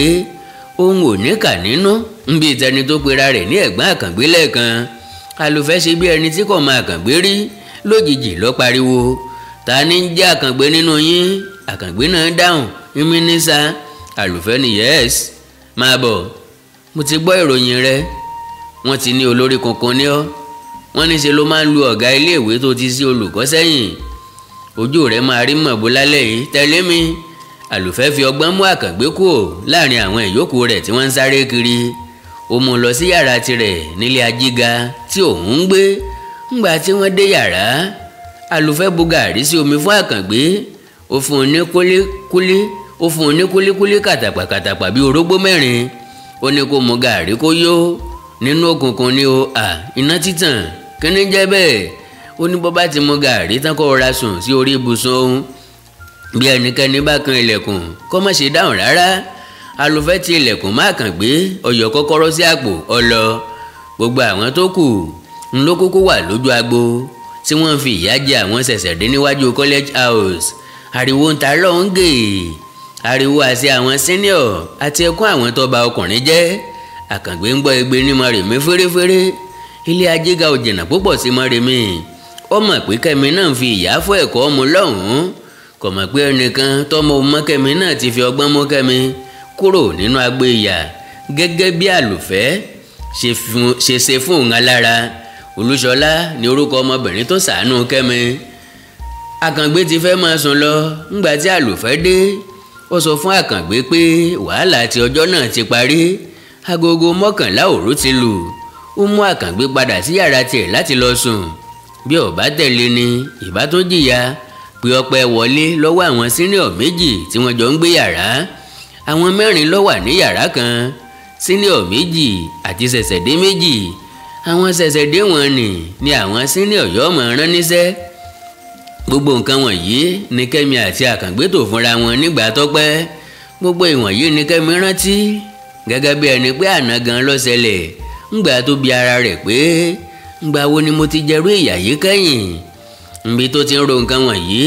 ohun ò ní kà nínú ń bí ìtẹni tó pera rẹ̀ ní ẹ̀gbọ́n Àkàngbé lẹ́ẹ̀kan. Àlùfẹ́ ṣe bí ẹni tí kò mọ Àkàngbé rí, lójijì ló pariwo, ta ni ń jẹ́ Àkàngbé nínú yín? Àkàngbé náà dáhùn, mímí ní sá. Àlùfẹ́ ní yes, máa bọ̀, mo ti gbọ́ ìròyìn rẹ. wọ́n ti ní olórí kunkun ní ọ́. wọ́n ní ṣe ló máa ń lu ọ̀gá iléèwé tó ti sí olùkọ́ sẹ́yìn. ojú rẹ̀ máa rí mọ̀bó lálẹ́ yìí, tẹ̀lé mi. Àlùfẹ́ fi ọgbọ́n mú Àkàngbé kúrò láàrin àwọn ìyókù rẹ̀ tí wọ́n ń sáré kiri. ó mú un lọ sí yàrá tirẹ̀ nílé ajíga tí òun ń gbé. ńgbà tí wọ́n dé yàrá, Àlùfẹ́ bu gàrí sí omi fún Àkàngbé. ó fún un ní kúlíkúlí kàtàpàkàtàpà bíi orógbó mẹ́rin. ó ní kó mu gàrí kó yó. nínú òkùnkùn ni ó iná títàn, kí ni jẹ́ bẹ́ẹ̀? ó ní bó bá ti mu gàrí tán kó rọra sùn sí orí ibùsùn òun. bí ẹnikẹ́ni bá kan ilẹ̀kùn kó má ṣe dáhùn rárá. Àlùfẹ́ ti ilẹ̀kùn má Àkàngbé, ó yọ kọ́kọ́rọ́ sí àpò, ó lọ. gbogbo àwọn tó kù ń ló kúkú wà lójú agbo tí wọ́n fi ìyà jẹ àwọn ṣẹ̀ṣẹ̀ dé níwájú college house. ariwo ń ta lọ́ǹgè, ariwo àti àwọn senior àti ẹkún àwọn tó ba ọkùnrin jẹ́. Àkàngbé ń gbọ́ egbe ní Mọ́remí féréféré. ilé ajíga ò jìnnà púpọ̀ sí Mọ́remí. ó mọ̀ pé Kẹ́mi náà ń fi ìyà fún ẹ̀kọ́ ọmọ lọ́hùn-ún. kò mọ̀ pé ẹnìkan tọ́mọ ọmọ Kẹ́mi náà ti fi ọgbọ́n mú Kẹ́mi kúrò nínú agbo ìyà, gẹ́gẹ́ bí Àlùfẹ́ ṣe ṣe fún òun alára. Olúṣọlá ni orúkọ ọmọbìnrin tó ṣàánú Kẹ́mi. Àkàngbé ti fẹ́ máa sùn lọ ńgbà tí Àlùfẹ́ dé. ó sọ fún Àkàngbé pé wàhálà ti ọjọ́ náà ti parí. agogo 11 òru ti lù. ó mú Àkàngbé padà sí yàrá tiẹ̀ láti lọ sùn. bí ó bá tẹ̀lé ni ìbá tó jìyà pé Ọpẹ́ wọlé lọ́wọ́ àwọn senior méjì tí wọ́n jọ ń gbé yàrá. àwọn 4 ló wà ní yàrá kan, senior méjì àti ṣẹ̀ṣẹ̀dé méjì. àwọn ṣẹ̀ṣẹ̀dé wọn ni àwọn senior yóò máa rán níṣẹ́. gbogbo nǹkan wọ̀nyí ni Kẹ́mi àti Àkàngbé tò fúnra wọn nígbà tọ́pẹ́. gbogbo ìwọ̀nyí ni Kẹ́mi rántí gẹ́gẹ́ bí ẹni pé àná gan ló ṣẹlẹ̀. ńgbà tó bi ara rẹ̀ pé ńgbà wo ni mo ti jẹrú ìyà yìí kẹ́yìn. nbí tó ti ń ro nǹkan wọ̀nyí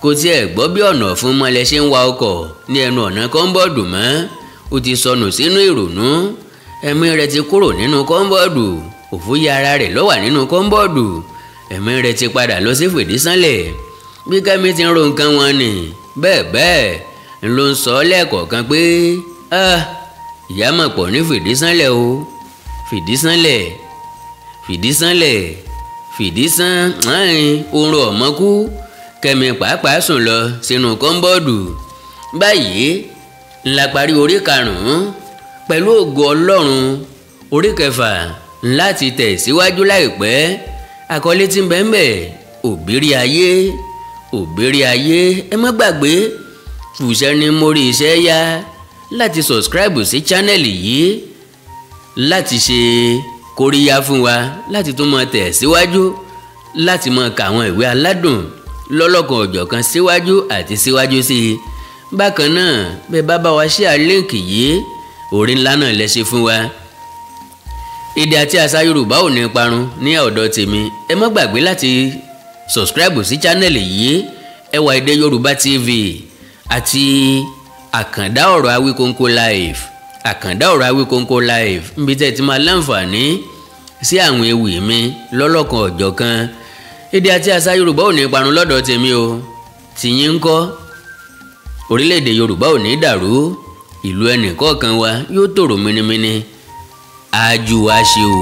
kò tiẹ̀ gbọ́ bí ọ̀nà fún mọ́lẹ̀ ṣe ń wa ọkọ̀ ní ẹnu ọ̀nà kọ́ńbọ́ọ̀dù mọ́. ó ti sọnù sínú ìrònú. ẹ̀mí rẹ̀ ti kúrò nínú kọ́ńbọ́ọ̀dù, òfúyẹ́ ara rẹ̀ ló wà nínú kọ́ńbọ́ọ̀dù. ẹ̀mí rẹ̀ ti padà lọ sí fìdísánlẹ̀. bí Kẹ́mi ti ń ro nǹkan wọn ni bẹ́ẹ̀ ló ń sọ lẹ́ẹ̀kọ̀ọ̀kan pé ìyà mà pọ̀ ní fìdísánlẹ̀ o, fìdísán oorun ọ̀mọ́kú. Kẹ́mi pàápàá sùn lọ sínú kọ́ńbọ́ọ̀dù. báyìí ńlá parí orí 5. pẹ̀lú ògo Ọlọ́run orí 6 láti tẹ̀ síwájú láìpẹ́. àkọlé tí ń bẹ ńbẹ̀ òbírí ayé. ẹ má gbàgbé fùṣẹ́ ní mórí iṣẹ́ yá láti subscribe sí channel yìí láti ṣe kóríyá fún wa láti tún máa tẹ̀ síwájú, láti máa ka àwọn ìwé aládùn lọ́lọ́kan ọ̀jọ̀kan síwájú àti síwájú sí i. bákan náà bẹ́ẹ̀ bá wa share líǹkì yìí, orí ńlá náà lẹ ṣe fún wa. èdè àti àṣà Yorùbá ò ní parun ní ọ̀dọ̀ tèmi. ẹ má gbàgbé láti subscribe sí channel yìí, Ẹwà Èdè Yorùbá TV àti Àkàndá ọ̀rọ̀ Awíkonko live. Àkàndá ọ̀rọ̀ Awíkonko live níbi tẹ́ ti máa láǹfààní sí àwọn ewì mi lọ́lọ́kan ọ̀jọ̀kan. èdè àti àṣà Yorùbá ò ní parun lọ́dọ̀ tèmi o. tìyín ń kọ́? orílẹ̀-èdè Yorùbá ò ní dàrú, ìlú ẹnìkọ̀ọ̀kan wa yóò tòrò mínímíní. àjùwàṣe o.